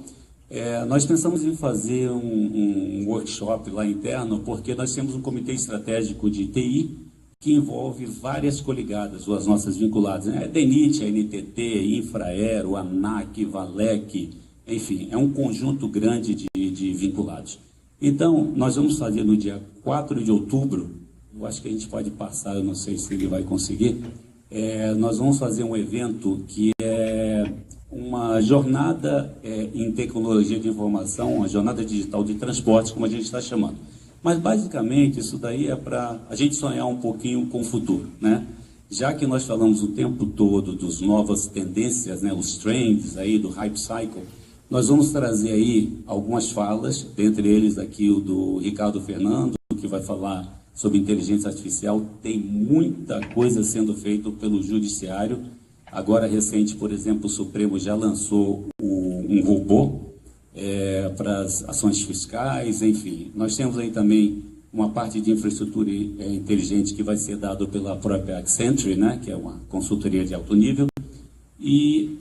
nós pensamos em fazer um workshop lá interno, porque nós temos um comitê estratégico de TI que envolve várias coligadas, ou as nossas vinculadas, né? DENIT, a NTT, Infraero, ANAC, Valec, enfim, é um conjunto grande de vinculados. Então, nós vamos fazer no dia 4 de outubro, eu acho que a gente pode passar, eu não sei se ele vai conseguir, nós vamos fazer um evento que é uma jornada em tecnologia de informação, uma jornada digital de transportes, como a gente está chamando. Mas, basicamente, isso daí é para a gente sonhar um pouquinho com o futuro, né? Já que nós falamos o tempo todo dos novas tendências, né, os trends aí do hype cycle, nós vamos trazer aí algumas falas, dentre eles aqui o do Ricardo Fernando, que vai falar sobre inteligência artificial. Tem muita coisa sendo feita pelo Judiciário. Agora, recente, por exemplo, o Supremo já lançou um robô para as ações fiscais, enfim. Nós temos aí também uma parte de infraestrutura inteligente que vai ser dado pela própria Accenture, né, que é uma consultoria de alto nível. E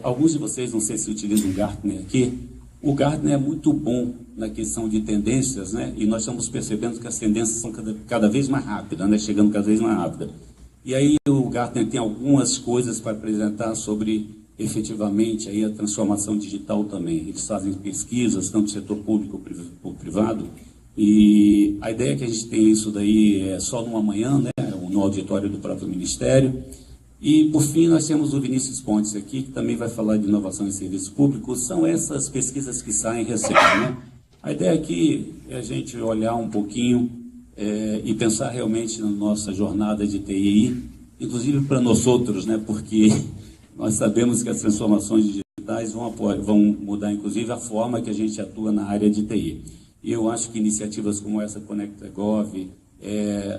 alguns de vocês, não sei se utilizam o Gartner aqui, o Gartner é muito bom na questão de tendências, né, e nós estamos percebendo que as tendências são cada vez mais rápidas, né, chegando cada vez mais rápidas. E aí o Gartner tem algumas coisas para apresentar sobre, efetivamente, aí a transformação digital também. Eles fazem pesquisas, tanto do setor público como privado, e a ideia é que a gente tem isso daí só numa manhã, né, no auditório do próprio Ministério. E, por fim, nós temos o Vinícius Pontes aqui, que também vai falar de inovação em serviços públicos. São essas pesquisas que saem recentes, né? A ideia aqui é a gente olhar um pouquinho e pensar realmente na nossa jornada de TI, inclusive para nós outros, né? Porque nós sabemos que as transformações digitais vão mudar, inclusive, a forma que a gente atua na área de TI. E eu acho que iniciativas como essa Conecta.gov,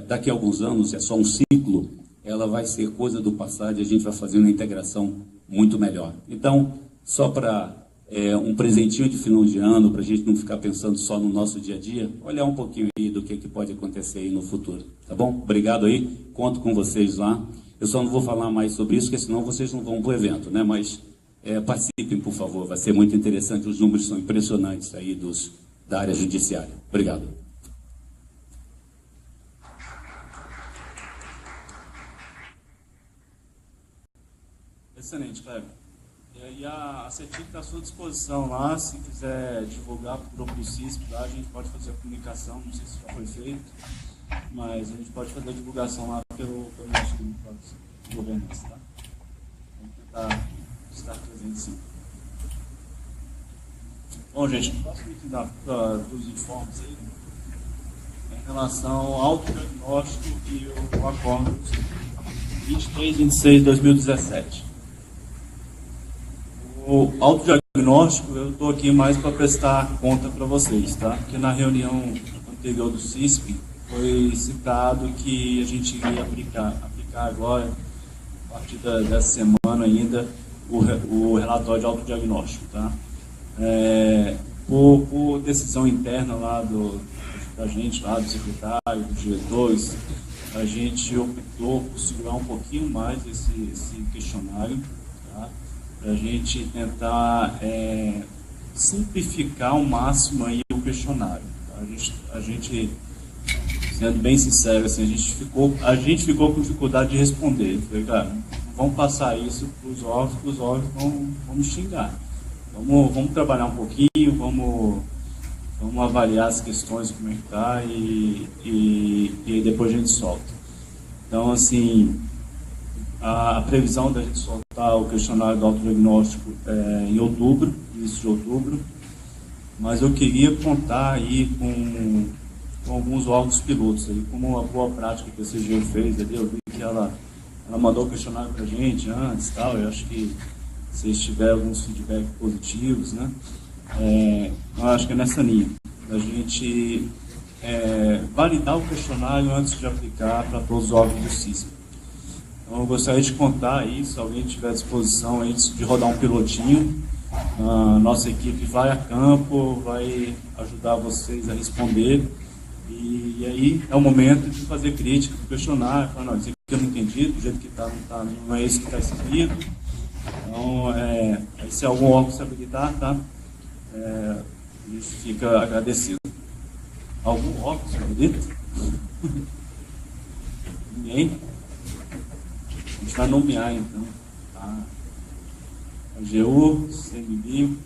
daqui a alguns anos, é só um ciclo, ela vai ser coisa do passado e a gente vai fazer uma integração muito melhor. Então, só para um presentinho de final de ano, para a gente não ficar pensando só no nosso dia a dia, olhar um pouquinho aí do que pode acontecer aí no futuro, tá bom? Obrigado aí, conto com vocês lá. Eu só não vou falar mais sobre isso, porque senão vocês não vão para o evento, né? Mas participem, por favor, vai ser muito interessante, os números são impressionantes aí da área judiciária. Obrigado. Excelente, Cleber. E a CETIC está à sua disposição lá, se quiser divulgar para o grupo do CISP, lá a gente pode fazer a comunicação, não sei se já foi feito, mas a gente pode fazer a divulgação lá pelo nosso grupo de governança, tá? Vamos tentar estar presente, sim. Bom, gente, o próximo item dos informes aí, em relação ao autodiagnóstico e o acordo 2326/2017. O autodiagnóstico, eu estou aqui mais para prestar conta para vocês, tá? Porque na reunião anterior do CISP foi citado que a gente iria aplicar agora, a partir dessa semana ainda, o relatório de autodiagnóstico, tá? Por decisão interna lá da gente, lá do secretário, dos diretores, a gente optou por segurar um pouquinho mais esse questionário, tá? Para a gente tentar simplificar ao máximo aí o questionário. Tá? A gente, sendo bem sincero, assim, a gente ficou com dificuldade de responder. Eu falei, cara, não vamos passar isso para os órgãos vão me xingar. Vamos trabalhar um pouquinho, vamos avaliar as questões, como é que está, e depois a gente solta. Então, assim, a previsão da gente soltar o questionário do autodiagnóstico em outubro, início de outubro, mas eu queria contar aí com alguns órgãos pilotos, aí, como uma boa prática que a CGU fez ali. Eu vi que ela mandou o questionário para a gente antes, tal. Eu acho que vocês tiverem alguns feedbacks positivos, né? Eu acho que é nessa linha, a gente validar o questionário antes de aplicar para todos os órgãos do CISP. Então, eu gostaria de contar aí, se alguém tiver à disposição aí, de rodar um pilotinho. A nossa equipe vai a campo, vai ajudar vocês a responder. E aí é o momento de fazer crítica, de questionar, falar, não, isso aqui eu não entendi, do jeito que está, não é isso que está escrito. Então, se algum órgão se habilitar, tá? A gente fica agradecido. Algum órgão se habilita? Ninguém? A gente vai nomear, então. Tá? AGU, CNBio.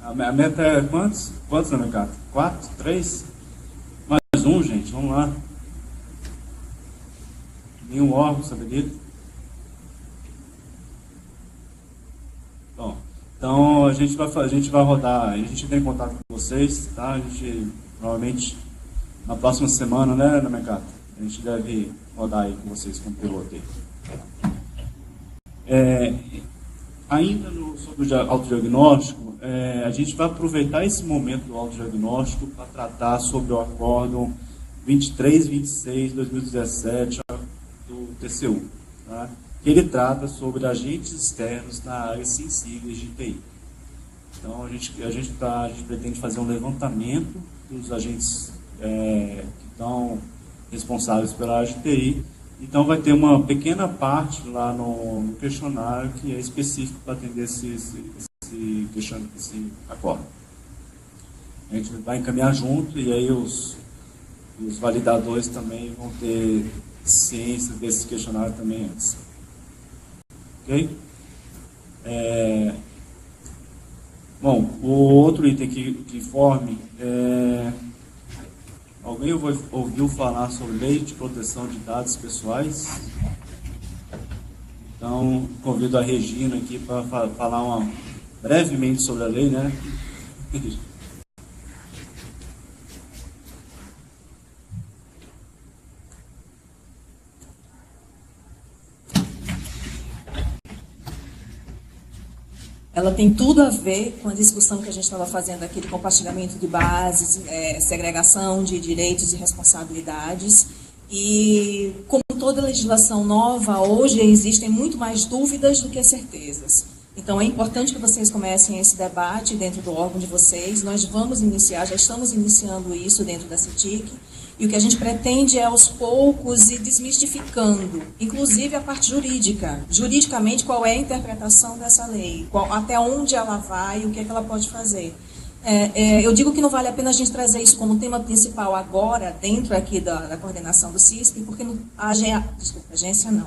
A meta é quantos? Quantos, né, cara? 4? 3? Mais um, gente, vamos lá. Nenhum órgão se habilita. Bom, então a gente vai rodar, a gente tem contato com vocês, tá? A gente provavelmente na próxima semana, né, Ana Mercado? A gente deve rodar aí com vocês com o piloto aí. Ainda sobre o autodiagnóstico, a gente vai aproveitar esse momento do autodiagnóstico para tratar sobre o acórdão 2326/2017 do TCU, tá? Que ele trata sobre agentes externos na área sensíveis de TI. Então, a gente pretende fazer um levantamento dos agentes que estão responsáveis pela área de TI. Então, vai ter uma pequena parte lá no questionário que é específico para atender esse acordo. A gente vai encaminhar junto, e aí os validadores também vão ter ciência desse questionário também antes. Ok? Bom, o outro item que informe alguém ouviu falar sobre lei de proteção de dados pessoais? Então, convido a Regina aqui para falar brevemente sobre a lei, né? Ela tem tudo a ver com a discussão que a gente estava fazendo aqui de compartilhamento de bases, segregação de direitos e responsabilidades. E, como toda legislação nova, hoje existem muito mais dúvidas do que certezas. Então, é importante que vocês comecem esse debate dentro do órgão de vocês. Nós vamos iniciar, já estamos iniciando isso dentro da CETIC. E o que a gente pretende é, aos poucos, ir desmistificando, inclusive a parte jurídica. Juridicamente, qual é a interpretação dessa lei? Até onde ela vai e o que é que ela pode fazer? Eu digo que não vale a pena a gente trazer isso como tema principal agora, dentro aqui da coordenação do CISP, porque a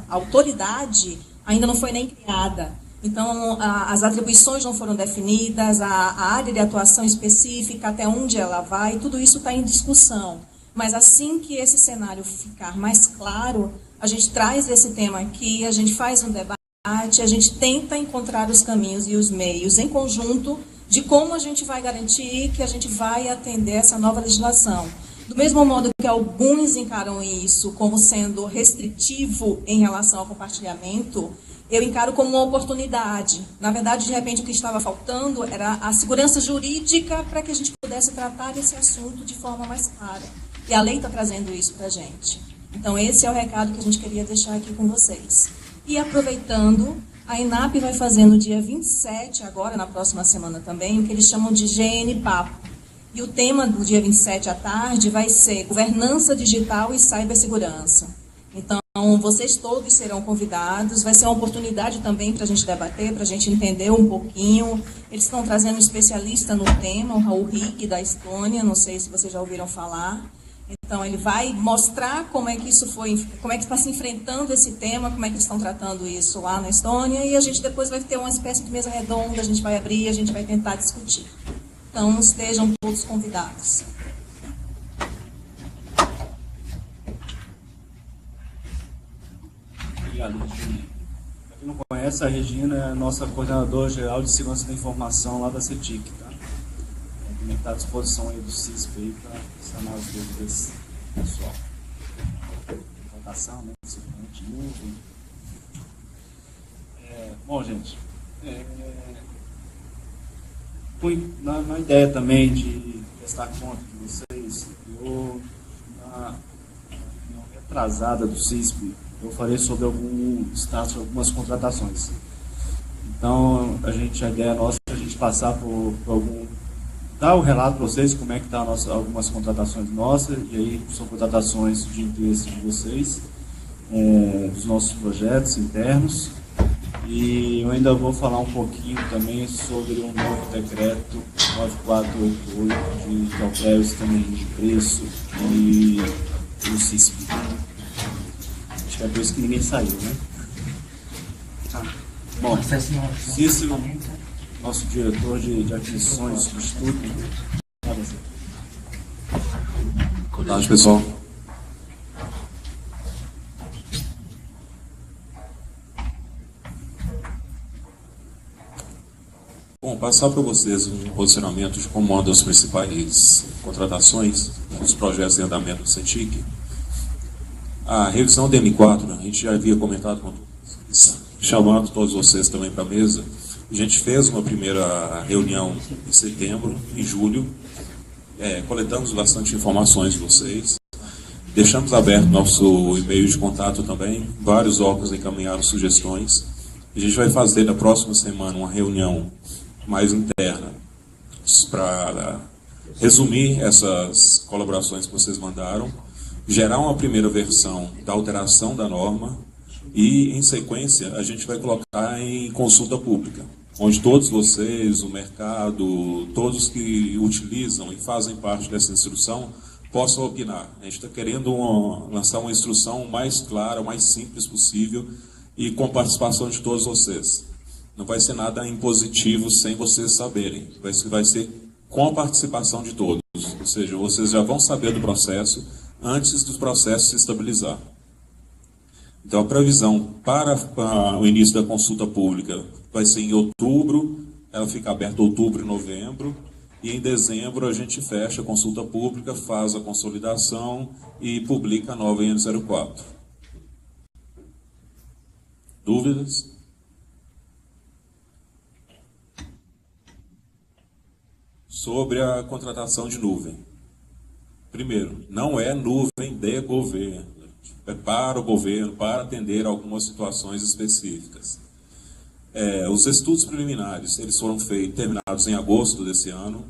autoridade ainda não foi nem criada. Então, as atribuições não foram definidas, a área de atuação específica, até onde ela vai, tudo isso está em discussão. Mas assim que esse cenário ficar mais claro, a gente traz esse tema aqui, a gente faz um debate, a gente tenta encontrar os caminhos e os meios em conjunto de como a gente vai garantir que a gente vai atender essa nova legislação. Do mesmo modo que alguns encaram isso como sendo restritivo em relação ao compartilhamento, eu encaro como uma oportunidade. Na verdade, de repente, o que estava faltando era a segurança jurídica para que a gente pudesse tratar esse assunto de forma mais clara. E a lei está trazendo isso para a gente. Então, esse é o recado que a gente queria deixar aqui com vocês. E aproveitando, a ENAP vai fazer no dia 27, agora, na próxima semana também, o que eles chamam de GN Papo. E o tema do dia 27 à tarde vai ser governança digital e cibersegurança. Então, vocês todos serão convidados, vai ser uma oportunidade também para a gente debater, para a gente entender um pouquinho. Eles estão trazendo um especialista no tema, o Raul Rig, da Estônia, não sei se vocês já ouviram falar. Então, ele vai mostrar como é que isso foi, como é que está se enfrentando esse tema, como é que eles estão tratando isso lá na Estônia, e a gente depois vai ter uma espécie de mesa redonda, a gente vai abrir, a gente vai tentar discutir. Então, estejam todos convidados. Obrigado, Regina. Para quem não conhece, a Regina é a nossa coordenadora geral de segurança da informação lá da CETIC, tá? Também está à disposição aí do CISP aí para sanar as dúvidas pessoal. Votação, né? Seguinte, nuvem. Bom, gente, na ideia também de prestar conta de vocês, eu, na reunião atrasada do CISP, eu falei sobre algum status, algumas contratações. Então, a ideia nossa é a gente passar por algum... dar o relato para vocês, como é que está algumas contratações nossas, e aí são contratações de interesse de vocês, dos nossos projetos internos. E eu ainda vou falar um pouquinho também sobre um novo decreto 9488, que altera o sistema de preço e o CISP. Acho que é por isso que ninguém saiu, né? Bom, Cícero, nosso diretor de aquisições, substituto. Boa tarde, pessoal. Bom, passar para vocês um posicionamento de como andam as principais contratações, os projetos em andamento do CETIC. A revisão do M4, a gente já havia comentado, chamando todos vocês também para a mesa. A gente fez uma primeira reunião em setembro, em julho, coletamos bastante informações de vocês, deixamos aberto nosso e-mail de contato também, vários órgãos encaminharam sugestões. A gente vai fazer na próxima semana uma reunião mais interna para resumir essas colaborações que vocês mandaram, gerar uma primeira versão da alteração da norma e, em sequência, a gente vai colocar em consulta pública, onde todos vocês, o mercado, todos que utilizam e fazem parte dessa instrução possam opinar. A gente está querendo lançar uma instrução mais clara, mais simples possível e com participação de todos vocês. Não vai ser nada impositivo sem vocês saberem. Vai ser com a participação de todos. Ou seja, vocês já vão saber do processo antes do processo se estabilizar. Então, a previsão para o início da consulta pública vai ser em outubro, ela fica aberta em outubro e novembro, e em dezembro a gente fecha a consulta pública, faz a consolidação e publica a nova IN04. Dúvidas? Sobre a contratação de nuvem. Primeiro, não é nuvem de governo, é para o governo, para atender algumas situações específicas. Os estudos preliminares, eles foram terminados em agosto desse ano.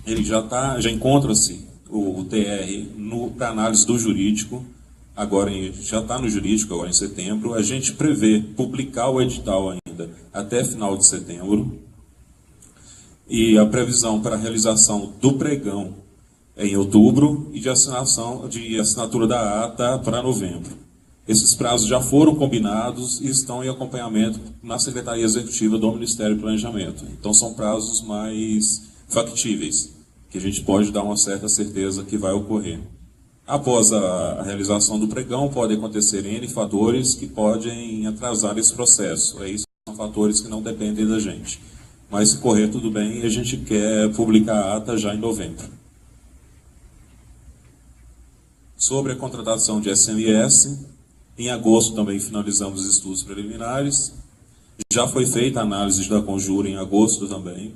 Ele já encontra-se o TR para análise do jurídico, já está no jurídico agora em setembro. A gente prevê publicar o edital ainda até final de setembro. E a previsão para a realização do pregão é em outubro e de assinatura da ata para novembro. Esses prazos já foram combinados e estão em acompanhamento na Secretaria Executiva do Ministério do Planejamento. Então são prazos mais factíveis, que a gente pode dar uma certa certeza que vai ocorrer. Após a realização do pregão, podem acontecer N fatores que podem atrasar esse processo. Isso são fatores que não dependem da gente. Mas se correr tudo bem, a gente quer publicar a ata já em novembro. Sobre a contratação de SMS, em agosto também finalizamos os estudos preliminares. Já foi feita a análise da conjura em agosto também.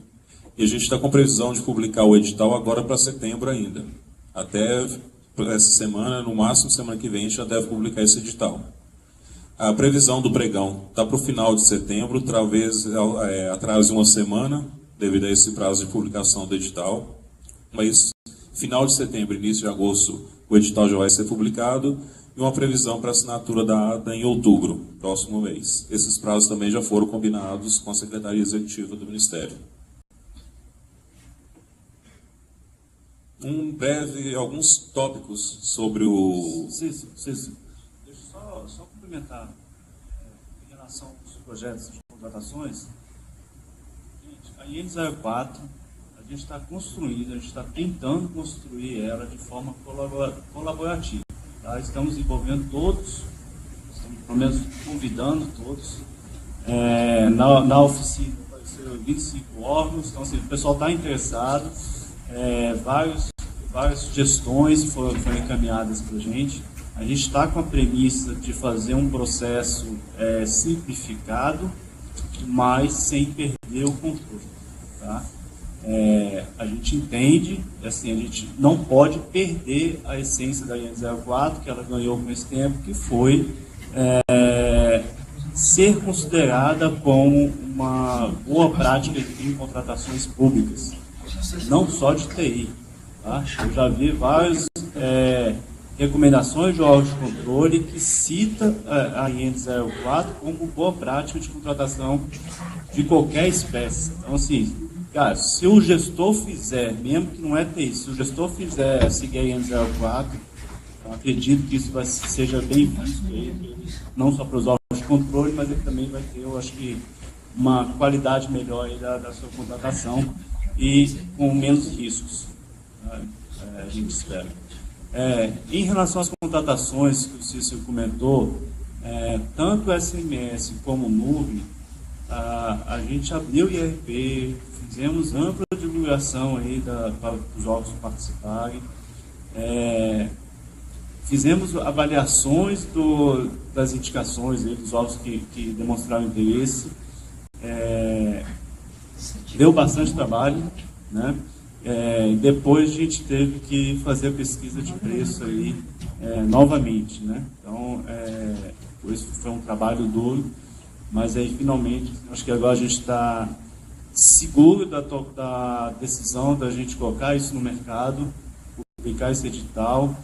E a gente está com previsão de publicar o edital agora para setembro ainda. Até essa semana, no máximo semana que vem, a gente já deve publicar esse edital. A previsão do pregão está para o final de setembro, talvez atrase uma semana, devido a esse prazo de publicação do edital. Mas final de setembro, início de agosto, o edital já vai ser publicado. E uma previsão para assinatura da ata em outubro, próximo mês. Esses prazos também já foram combinados com a Secretaria Executiva do Ministério. Alguns tópicos sobre o... Cícero, deixa eu só complementar. Em relação aos projetos de contratações, gente, a IN 04, a gente está construindo, a gente está tentando construir ela de forma colaborativa. Tá? Estamos envolvendo todos, estamos pelo menos convidando todos. Na oficina apareceram 25 órgãos, então assim, o pessoal está interessado. Várias sugestões foram encaminhadas para a gente. A gente está com a premissa de fazer um processo simplificado, mas sem perder o controle. Tá? A gente entende, assim, a gente não pode perder a essência da IN 04, que ela ganhou com esse tempo, que foi ser considerada como uma boa prática em contratações públicas, não só de TI. Tá? Eu já vi várias recomendações de órgãos de controle que cita a IN 04 como boa prática de contratação de qualquer espécie. Então, assim, cara, se o gestor fizer, mesmo que não é TI, se o gestor fizer seguir a IN 04, eu acredito que isso seja bem visto aí, não só para os órgãos de controle, mas ele também vai ter, eu acho que, uma qualidade melhor aí da sua contratação e com menos riscos, a gente espera. Em relação às contratações que o Cícero comentou, tanto o SMS como o nuvem, a gente abriu o IRP, fizemos ampla divulgação aí para os órgãos participarem, fizemos avaliações das indicações aí, dos órgãos que demonstraram interesse, deu bastante trabalho, né? Depois a gente teve que fazer a pesquisa de preço aí novamente, né? Então, isso foi um trabalho duro, mas aí finalmente, acho que agora a gente está seguro da decisão da gente colocar isso no mercado, publicar esse edital.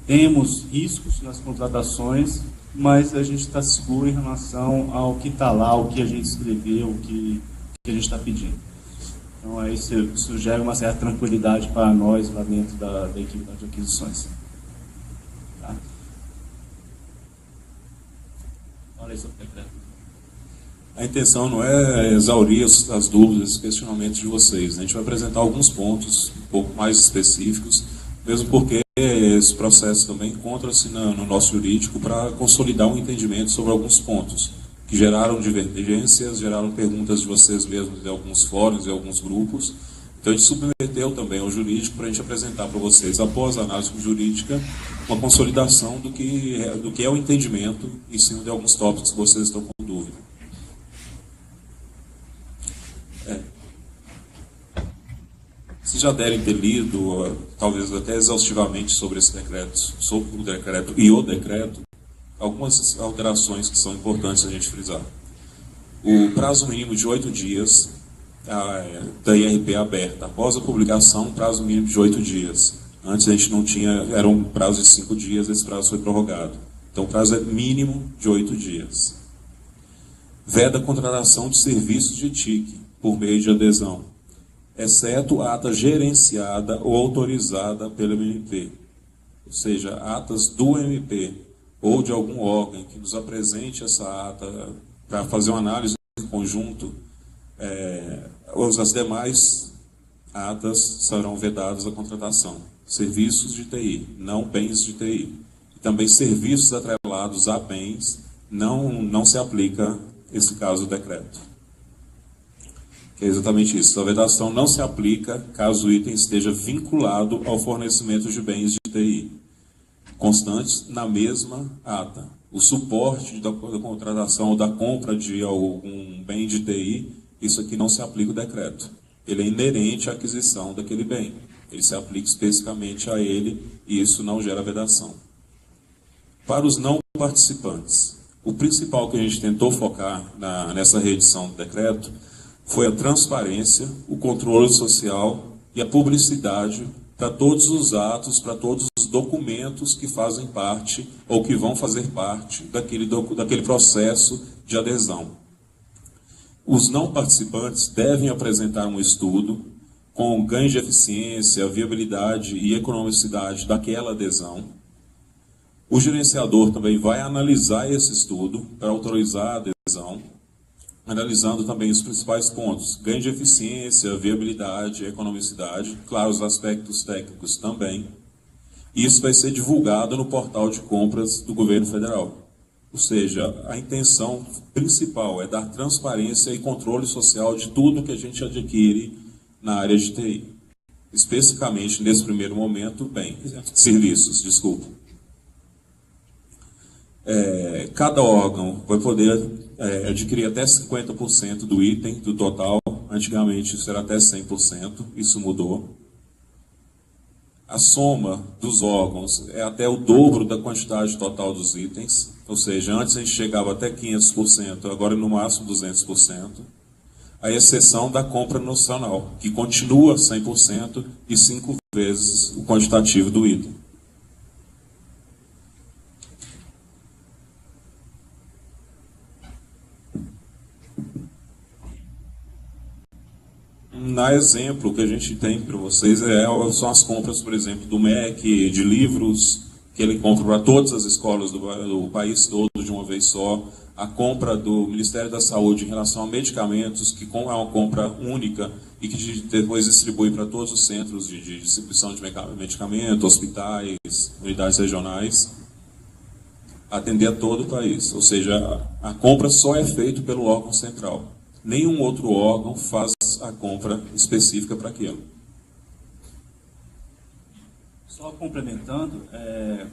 Temos riscos nas contratações, mas a gente está seguro em relação ao que está lá, o que a gente escreveu, o que a gente está pedindo. Então, isso gera uma certa tranquilidade para nós lá dentro da equipe de aquisições. Tá? Fala aí sobre o decreto. A intenção não é exaurir as dúvidas, os questionamentos de vocês. A gente vai apresentar alguns pontos um pouco mais específicos, mesmo porque esse processo também encontra-se no nosso jurídico para consolidar um entendimento sobre alguns pontos que geraram divergências, geraram perguntas de vocês mesmos em alguns fóruns e alguns grupos. Então a gente submeteu também ao jurídico para a gente apresentar para vocês, após a análise jurídica, uma consolidação do que é o entendimento em cima de alguns tópicos que vocês estão com dúvida. Se já devem ter lido, talvez até exaustivamente sobre esse decreto, sobre o decreto e o decreto, algumas alterações que são importantes a gente frisar. O prazo mínimo de 8 dias da IRP aberta. Após a publicação, um prazo mínimo de 8 dias. Antes a gente não tinha, era um prazo de 5 dias, esse prazo foi prorrogado. Então o prazo é mínimo de 8 dias. Veda a contratação de serviços de TIC por meio de adesão, exceto ata gerenciada ou autorizada pelo MP. Ou seja, atas do MP ou de algum órgão que nos apresente essa ata para fazer uma análise em conjunto, as demais atas serão vedadas à contratação. Serviços de TI, não bens de TI. E também serviços atrelados a bens, não se aplica esse caso do decreto. Que é exatamente isso. A vedação não se aplica caso o item esteja vinculado ao fornecimento de bens de TI, constantes na mesma ata. O suporte da contratação ou da compra de algum bem de TI, isso aqui não se aplica o decreto. Ele é inerente à aquisição daquele bem. Ele se aplica especificamente a ele e isso não gera vedação. Para os não participantes, o principal que a gente tentou focar nessa reedição do decreto foi a transparência, o controle social e a publicidade para todos os atos, para todos os documentos que fazem parte ou que vão fazer parte daquele processo de adesão. Os não participantes devem apresentar um estudo com ganho de eficiência, viabilidade e economicidade daquela adesão. O gerenciador também vai analisar esse estudo para autorizar a adesão, analisando também os principais pontos: ganho de eficiência, viabilidade, economicidade, claro, os aspectos técnicos também. Isso vai ser divulgado no portal de compras do governo federal. Ou seja, a intenção principal é dar transparência e controle social de tudo que a gente adquire na área de TI. Especificamente, nesse primeiro momento, serviços, desculpa. Cada órgão vai poder adquirir até 50% do item, do total. Antigamente isso era até 100%, isso mudou. A soma dos órgãos é até o dobro da quantidade total dos itens, ou seja, antes a gente chegava até 500%, agora no máximo 200%. A exceção da compra nocional, que continua 100% e 5 vezes o quantitativo do item. Na exemplo que a gente tem para vocês são as compras, por exemplo, do MEC, de livros, que ele compra para todas as escolas do país todo de uma vez só. A compra do Ministério da Saúde em relação a medicamentos, que é uma compra única e que depois distribui para todos os centros de distribuição de medicamento, hospitais, unidades regionais, atender a todo o país. Ou seja, a compra só é feita pelo órgão central. Nenhum outro órgão faz a compra específica para aquilo. Só complementando,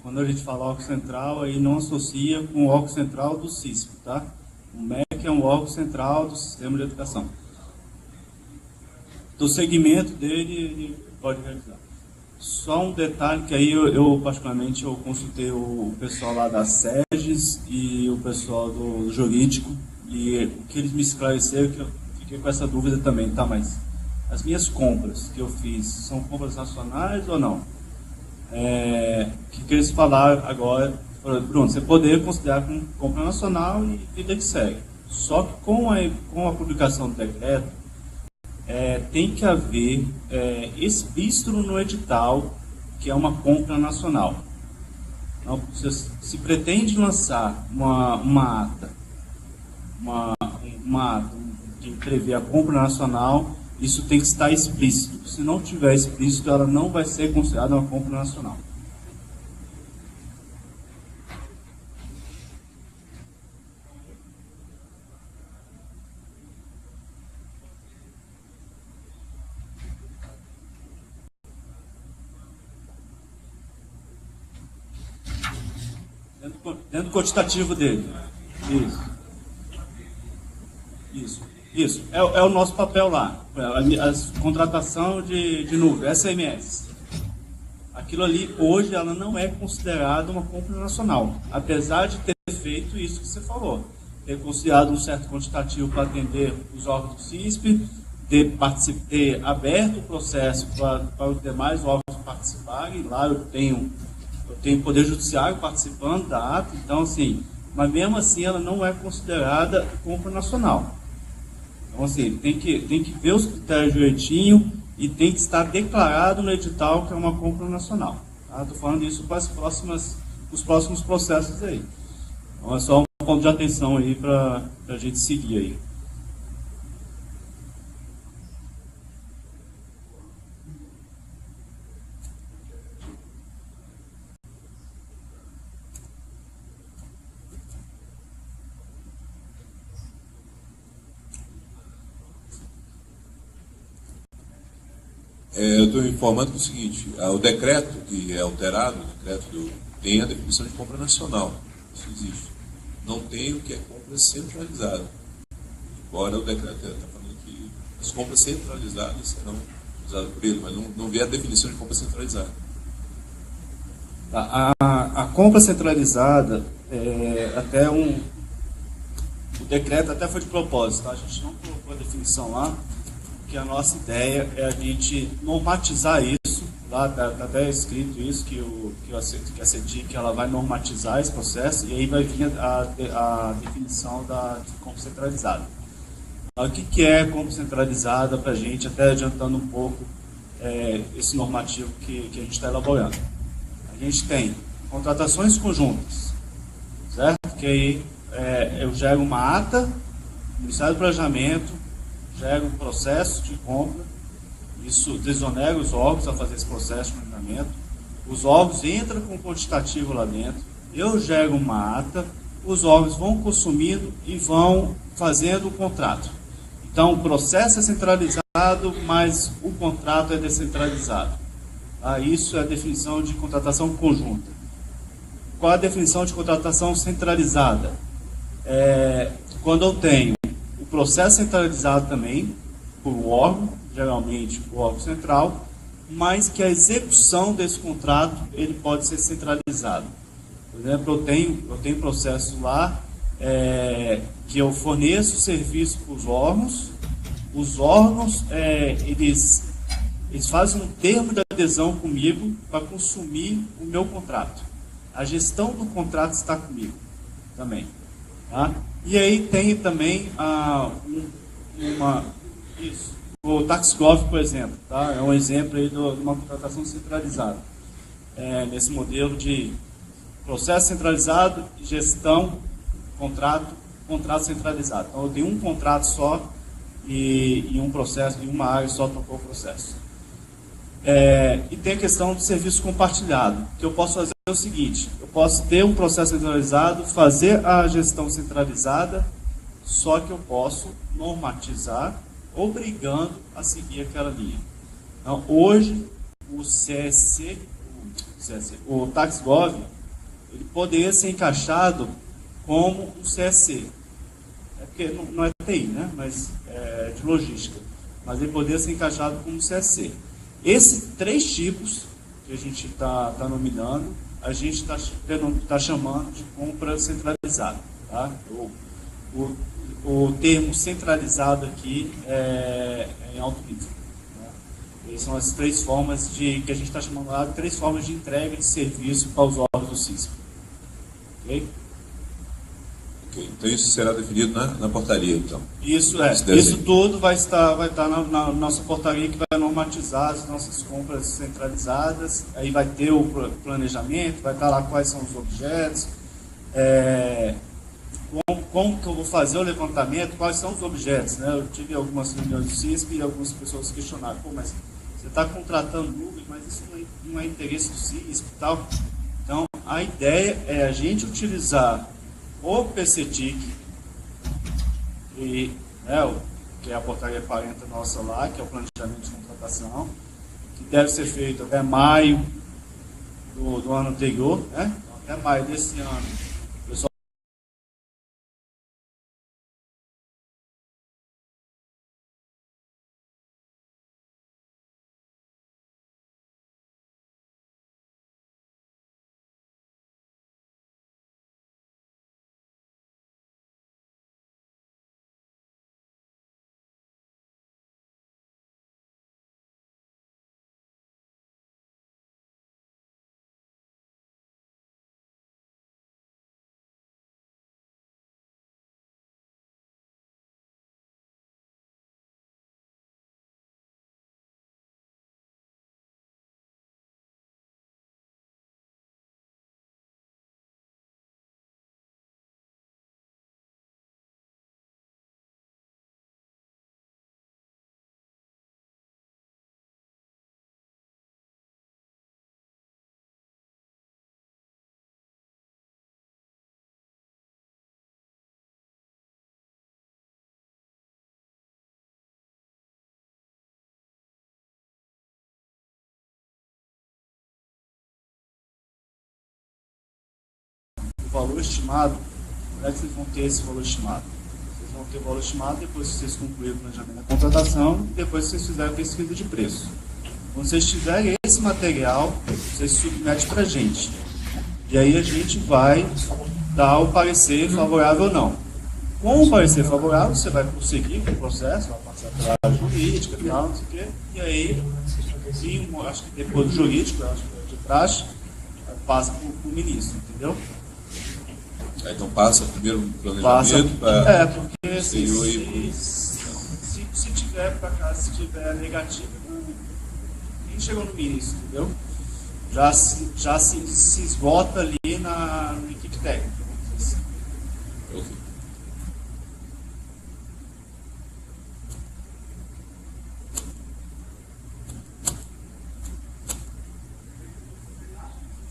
quando a gente fala órgão central, aí não associa com o órgão central do CISP, tá? O MEC é um órgão central do Sistema de Educação. Do segmento dele, ele pode realizar. Só um detalhe que aí eu particularmente, eu consultei o pessoal lá da SEGES e o pessoal do jurídico, e o que eles me esclareceram, que eu fiquei com essa dúvida também, tá? Mas as minhas compras que eu fiz são compras nacionais ou não? Que eles falaram agora, Bruno, você poderia considerar como compra nacional e vida que segue. Só que com a publicação do decreto, tem que haver explícito no edital que é uma compra nacional. Então, se pretende lançar uma ata que prevê a compra nacional, isso tem que estar explícito. Se não tiver explícito, ela não vai ser considerada uma compra nacional. Dentro do quantitativo dele. Isso. É o nosso papel lá. A contratação de nuvem, SMS. Aquilo ali, hoje, ela não é considerada uma compra nacional. Apesar de ter feito isso que você falou. Ter considerado um certo quantitativo para atender os órgãos do CISP, ter aberto o processo para os demais órgãos participarem. Lá eu tenho Poder Judiciário participando da ata, então assim, mas mesmo assim ela não é considerada compra nacional. Então assim, tem que ver os critérios direitinho e tem que estar declarado no edital que é uma compra nacional. Estou falando isso para os próximos processos aí. Então é só um ponto de atenção aí para a gente seguir aí. Eu estou informando que é o seguinte, o decreto que é alterado, tem a definição de compra nacional. Isso existe. Não tem o que é compra centralizada. Embora o decreto está falando que as compras centralizadas serão usadas por ele, mas não vê a definição de compra centralizada. A compra centralizada, o decreto até foi de propósito, tá? A gente não colocou a definição lá, porque a nossa ideia é a gente normatizar isso, lá está até escrito isso, que a CETIC ela vai normatizar esse processo, e aí vai vir a definição de compra centralizada. O que é compra centralizada para a gente, até adiantando um pouco esse normativo que a gente está elaborando. A gente tem contratações conjuntas, certo? Que aí eu gero uma ata, o Ministério do Planejamento gera um processo de compra, isso desonera os órgãos a fazer esse processo de planejamento, os órgãos entram com um quantitativo lá dentro, eu gero uma ata, os órgãos vão consumindo e vão fazendo o contrato. Então, o processo é centralizado, mas o contrato é descentralizado. Isso é a definição de contratação conjunta. Qual a definição de contratação centralizada? Quando eu tenho o processo centralizado também, por um órgão, geralmente o órgão central, mas que a execução desse contrato ele pode ser centralizado. Por exemplo, eu tenho processo lá que eu forneço serviço para os órgãos eles fazem um termo de adesão comigo para consumir o meu contrato. A gestão do contrato está comigo também. Tá? E aí tem também o TaxGov, por exemplo. Tá? É um exemplo aí de uma contratação centralizada. Nesse modelo de processo centralizado, gestão, contrato centralizado. Então eu tenho um contrato só e um processo, e uma área só tocou o processo. E tem a questão do serviço compartilhado, que eu posso fazer o seguinte: eu posso ter um processo centralizado, fazer a gestão centralizada, só que eu posso normatizar, obrigando a seguir aquela linha. Então, hoje, o TaxGov, ele poderia ser encaixado como um CSC. Porque não é TI, né? Mas é de logística. Mas ele poderia ser encaixado como um CSC. Esses 3 tipos que a gente está nominando, a gente está chamando de compra centralizada. Tá? O termo centralizado aqui é em alto nível. Né? São as 3 formas que a gente está chamando lá de 3 formas de entrega de serviço para os órgãos do CISP. Ok? Então isso será definido na portaria, então. Isso tudo vai estar na nossa portaria, que vai normatizar as nossas compras centralizadas. Aí vai ter o planejamento, vai estar lá quais são os objetos, como que eu vou fazer o levantamento, quais são os objetos. Né? Eu tive algumas reuniões do CISP e algumas pessoas questionaram: mas você está contratando nuvem, mas isso não é interesse do CISP e tal. Então, a ideia é a gente utilizar o PCTIC, que é a portaria 40 nossa lá, que é o planejamento de contratação, que deve ser feito até maio do ano anterior, né? Até maio desse ano. valor estimado, como é que vocês vão ter esse valor estimado? Vocês vão ter o valor estimado depois que vocês concluírem o planejamento da contratação e depois que vocês fizerem a pesquisa de preço. Quando vocês tiverem esse material, vocês submetem para a gente. E aí a gente vai dar o parecer favorável ou não. Com o parecer favorável, você vai prosseguir com o processo, vai passar pela jurídica e tal, não sei o quê. E aí, acho que depois do jurídico, acho que é de praxe, passa para o ministro, entendeu? Então passa primeiro o planejamento para... porque assim, se tiver, para cá, se tiver negativo, nem chegou no ministro, entendeu? Já se esgota ali na equipe técnica. Okay.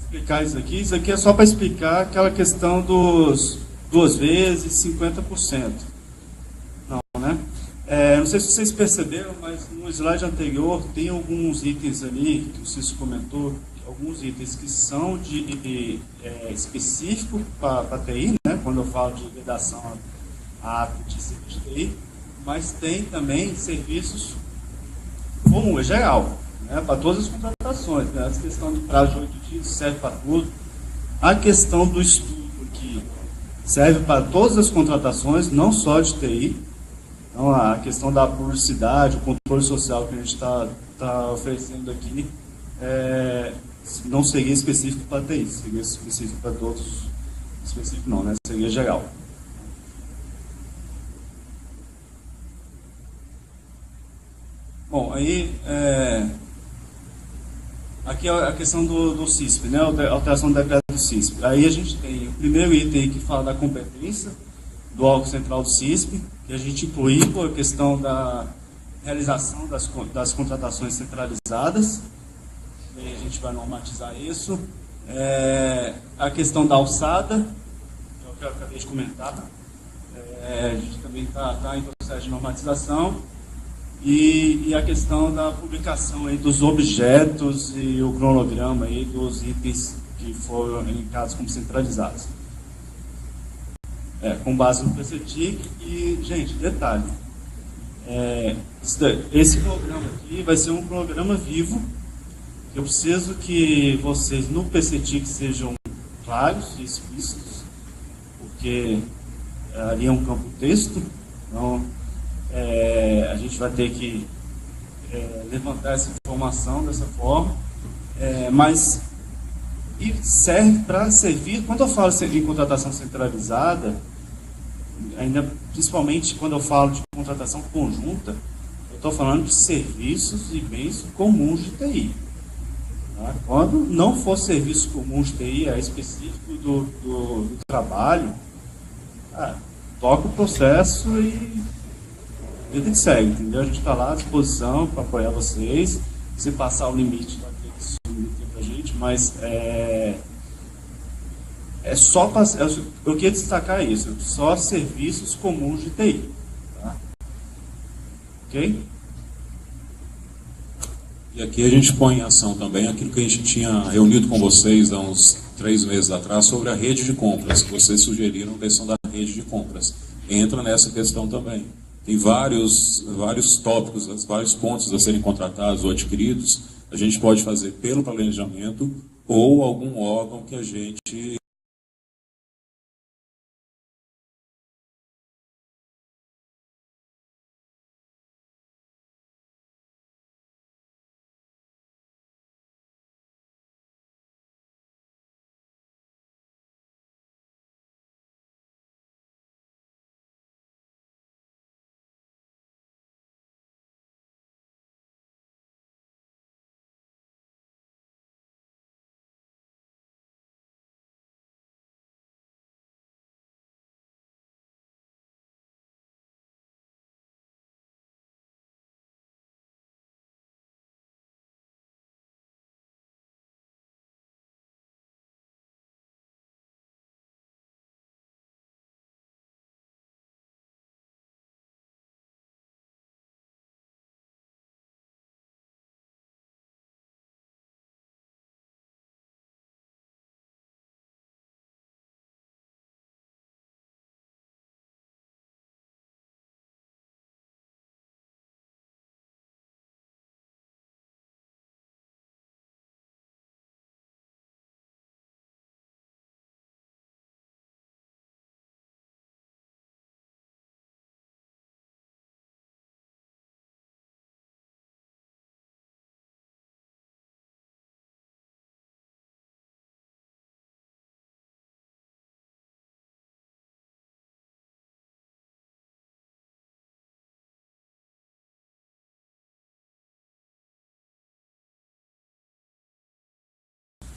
Explicar isso aqui é só para explicar aquela questão dos 2 vezes 50%. Não, né? Não sei se vocês perceberam, mas no slide anterior tem alguns itens ali que o Cício comentou, alguns itens que são de específico para TI, né? Quando eu falo de vedação a ato de serviço de TI, mas tem também serviços comum, é geral, né? Para todas as contratações, né? Essa questão do prazo de 8 dias serve para tudo. A questão do estudo aqui serve para todas as contratações, não só de TI. Então, a questão da publicidade, o controle social que a gente está oferecendo aqui, não seria específico para TI, seria específico para todos. Específico não, né? Seria geral. Bom, aí, aqui é a questão do CISP, né? A alteração do decreto do CISP. Aí a gente tem o primeiro item que fala da competência do órgão central do CISP, que a gente incluiu a questão da realização das contratações centralizadas. E aí a gente vai normatizar isso. A questão da alçada, que é o que eu acabei de comentar. A gente também está em processo de normatização. E a questão da publicação aí dos objetos e o cronograma aí dos itens que foram elencados como centralizados. Com base no PCTIC. E, gente, detalhe, esse programa aqui vai ser um programa vivo. Eu preciso que vocês no PCTIC sejam claros e explícitos, porque ali é um campo texto, então a gente vai ter que levantar essa informação dessa forma, mas serve para servir, quando eu falo em contratação centralizada, ainda principalmente quando eu falo de contratação conjunta, eu estou falando de serviços e bens comuns de TI. Tá? Quando não for serviço comum de TI, é específico do trabalho, toca o processo e vida que segue, entendeu? A gente está lá à disposição para apoiar vocês. Se passar o limite, vai ter que submeter para a gente, mas só eu queria destacar isso, só serviços comuns de TI. Tá? Ok? E aqui a gente põe em ação também aquilo que a gente tinha reunido com vocês há uns 3 meses atrás sobre a rede de compras, que vocês sugeriram a questão da rede de compras. Entra nessa questão também. Tem vários tópicos, vários pontos a serem contratados ou adquiridos. A gente pode fazer pelo planejamento ou algum órgão que a gente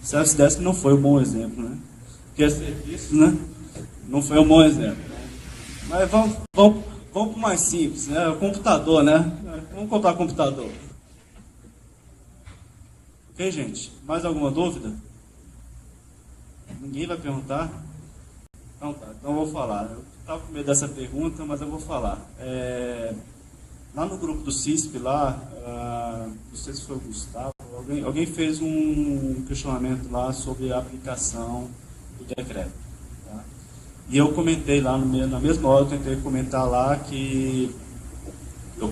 Self-Desk não foi um bom exemplo, né? Porque serviço, né? Não foi um bom exemplo. Mas vamos para o mais simples, né? O computador, né? Vamos comprar computador. Ok, gente? Mais alguma dúvida? Ninguém vai perguntar? Então tá, então eu vou falar. Eu estava com medo dessa pergunta, mas eu vou falar. Lá no grupo do CISP, não sei se foi o Gustavo, alguém fez um questionamento lá sobre a aplicação do decreto. Tá? E eu comentei lá, na mesma hora, eu tentei comentar lá que... Eu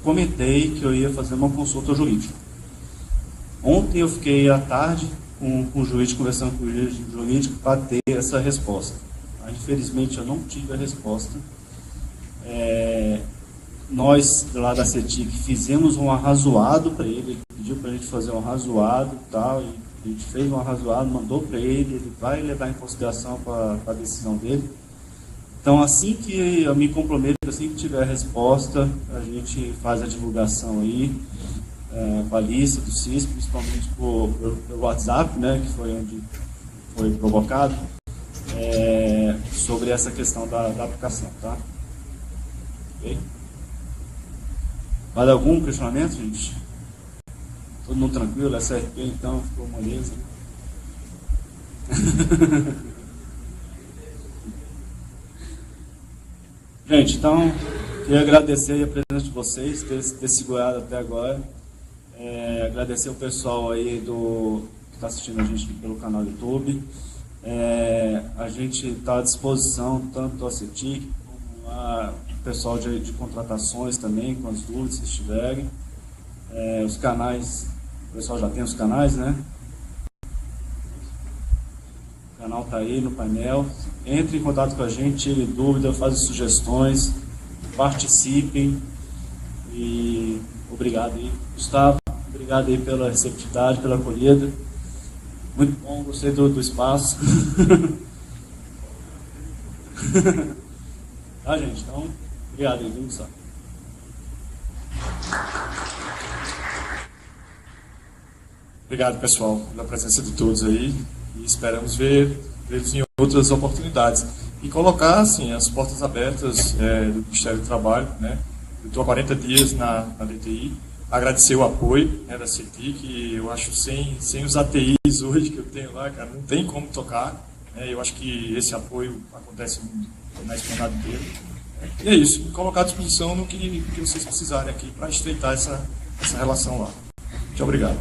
comentei que eu ia fazer uma consulta jurídica. Ontem eu fiquei à tarde com o juiz, conversando com o juiz jurídico para ter essa resposta. Infelizmente eu não tive a resposta. Nós, lá da CETIC, fizemos um arrazoado para ele pediu para a gente fazer um arrazoado e tal, e a gente fez um arrazoado, mandou para ele vai levar em consideração para a decisão dele. Então, assim que eu me comprometo, assim que tiver a resposta, a gente faz a divulgação aí, com a lista do CISP, principalmente pelo WhatsApp, né, que foi onde foi provocado, sobre essa questão da aplicação, tá? Ok? Mais algum questionamento, gente? Todo mundo tranquilo? SRP, então, ficou moleza. Gente, então, queria agradecer a presença de vocês, ter segurado até agora. Agradecer o pessoal aí que está assistindo a gente aqui pelo canal do YouTube. A gente está à disposição, tanto a CETIC como o pessoal de contratações também, com as dúvidas se tiverem. Os canais, o pessoal já tem os canais, né? O canal está aí no painel. Entre em contato com a gente, tire dúvida, faça sugestões, participem. E obrigado aí, Gustavo. Obrigado aí pela receptividade, pela acolhida. Muito bom, gostei do espaço. Tá, gente? Então, obrigado aí, viu, Gustavo? Obrigado, pessoal, pela presença de todos aí. E esperamos ver-vos em outras oportunidades. E colocar, assim, as portas abertas do Ministério do Trabalho, né? Eu estou há 40 dias na DTI. Agradecer o apoio, né, da CETIC, que eu acho sem os ATIs hoje que eu tenho lá, cara, não tem como tocar. Né? Eu acho que esse apoio acontece na esplanada dele. E é isso, me colocar à disposição no que vocês precisarem aqui para estreitar essa relação lá. Muito obrigado.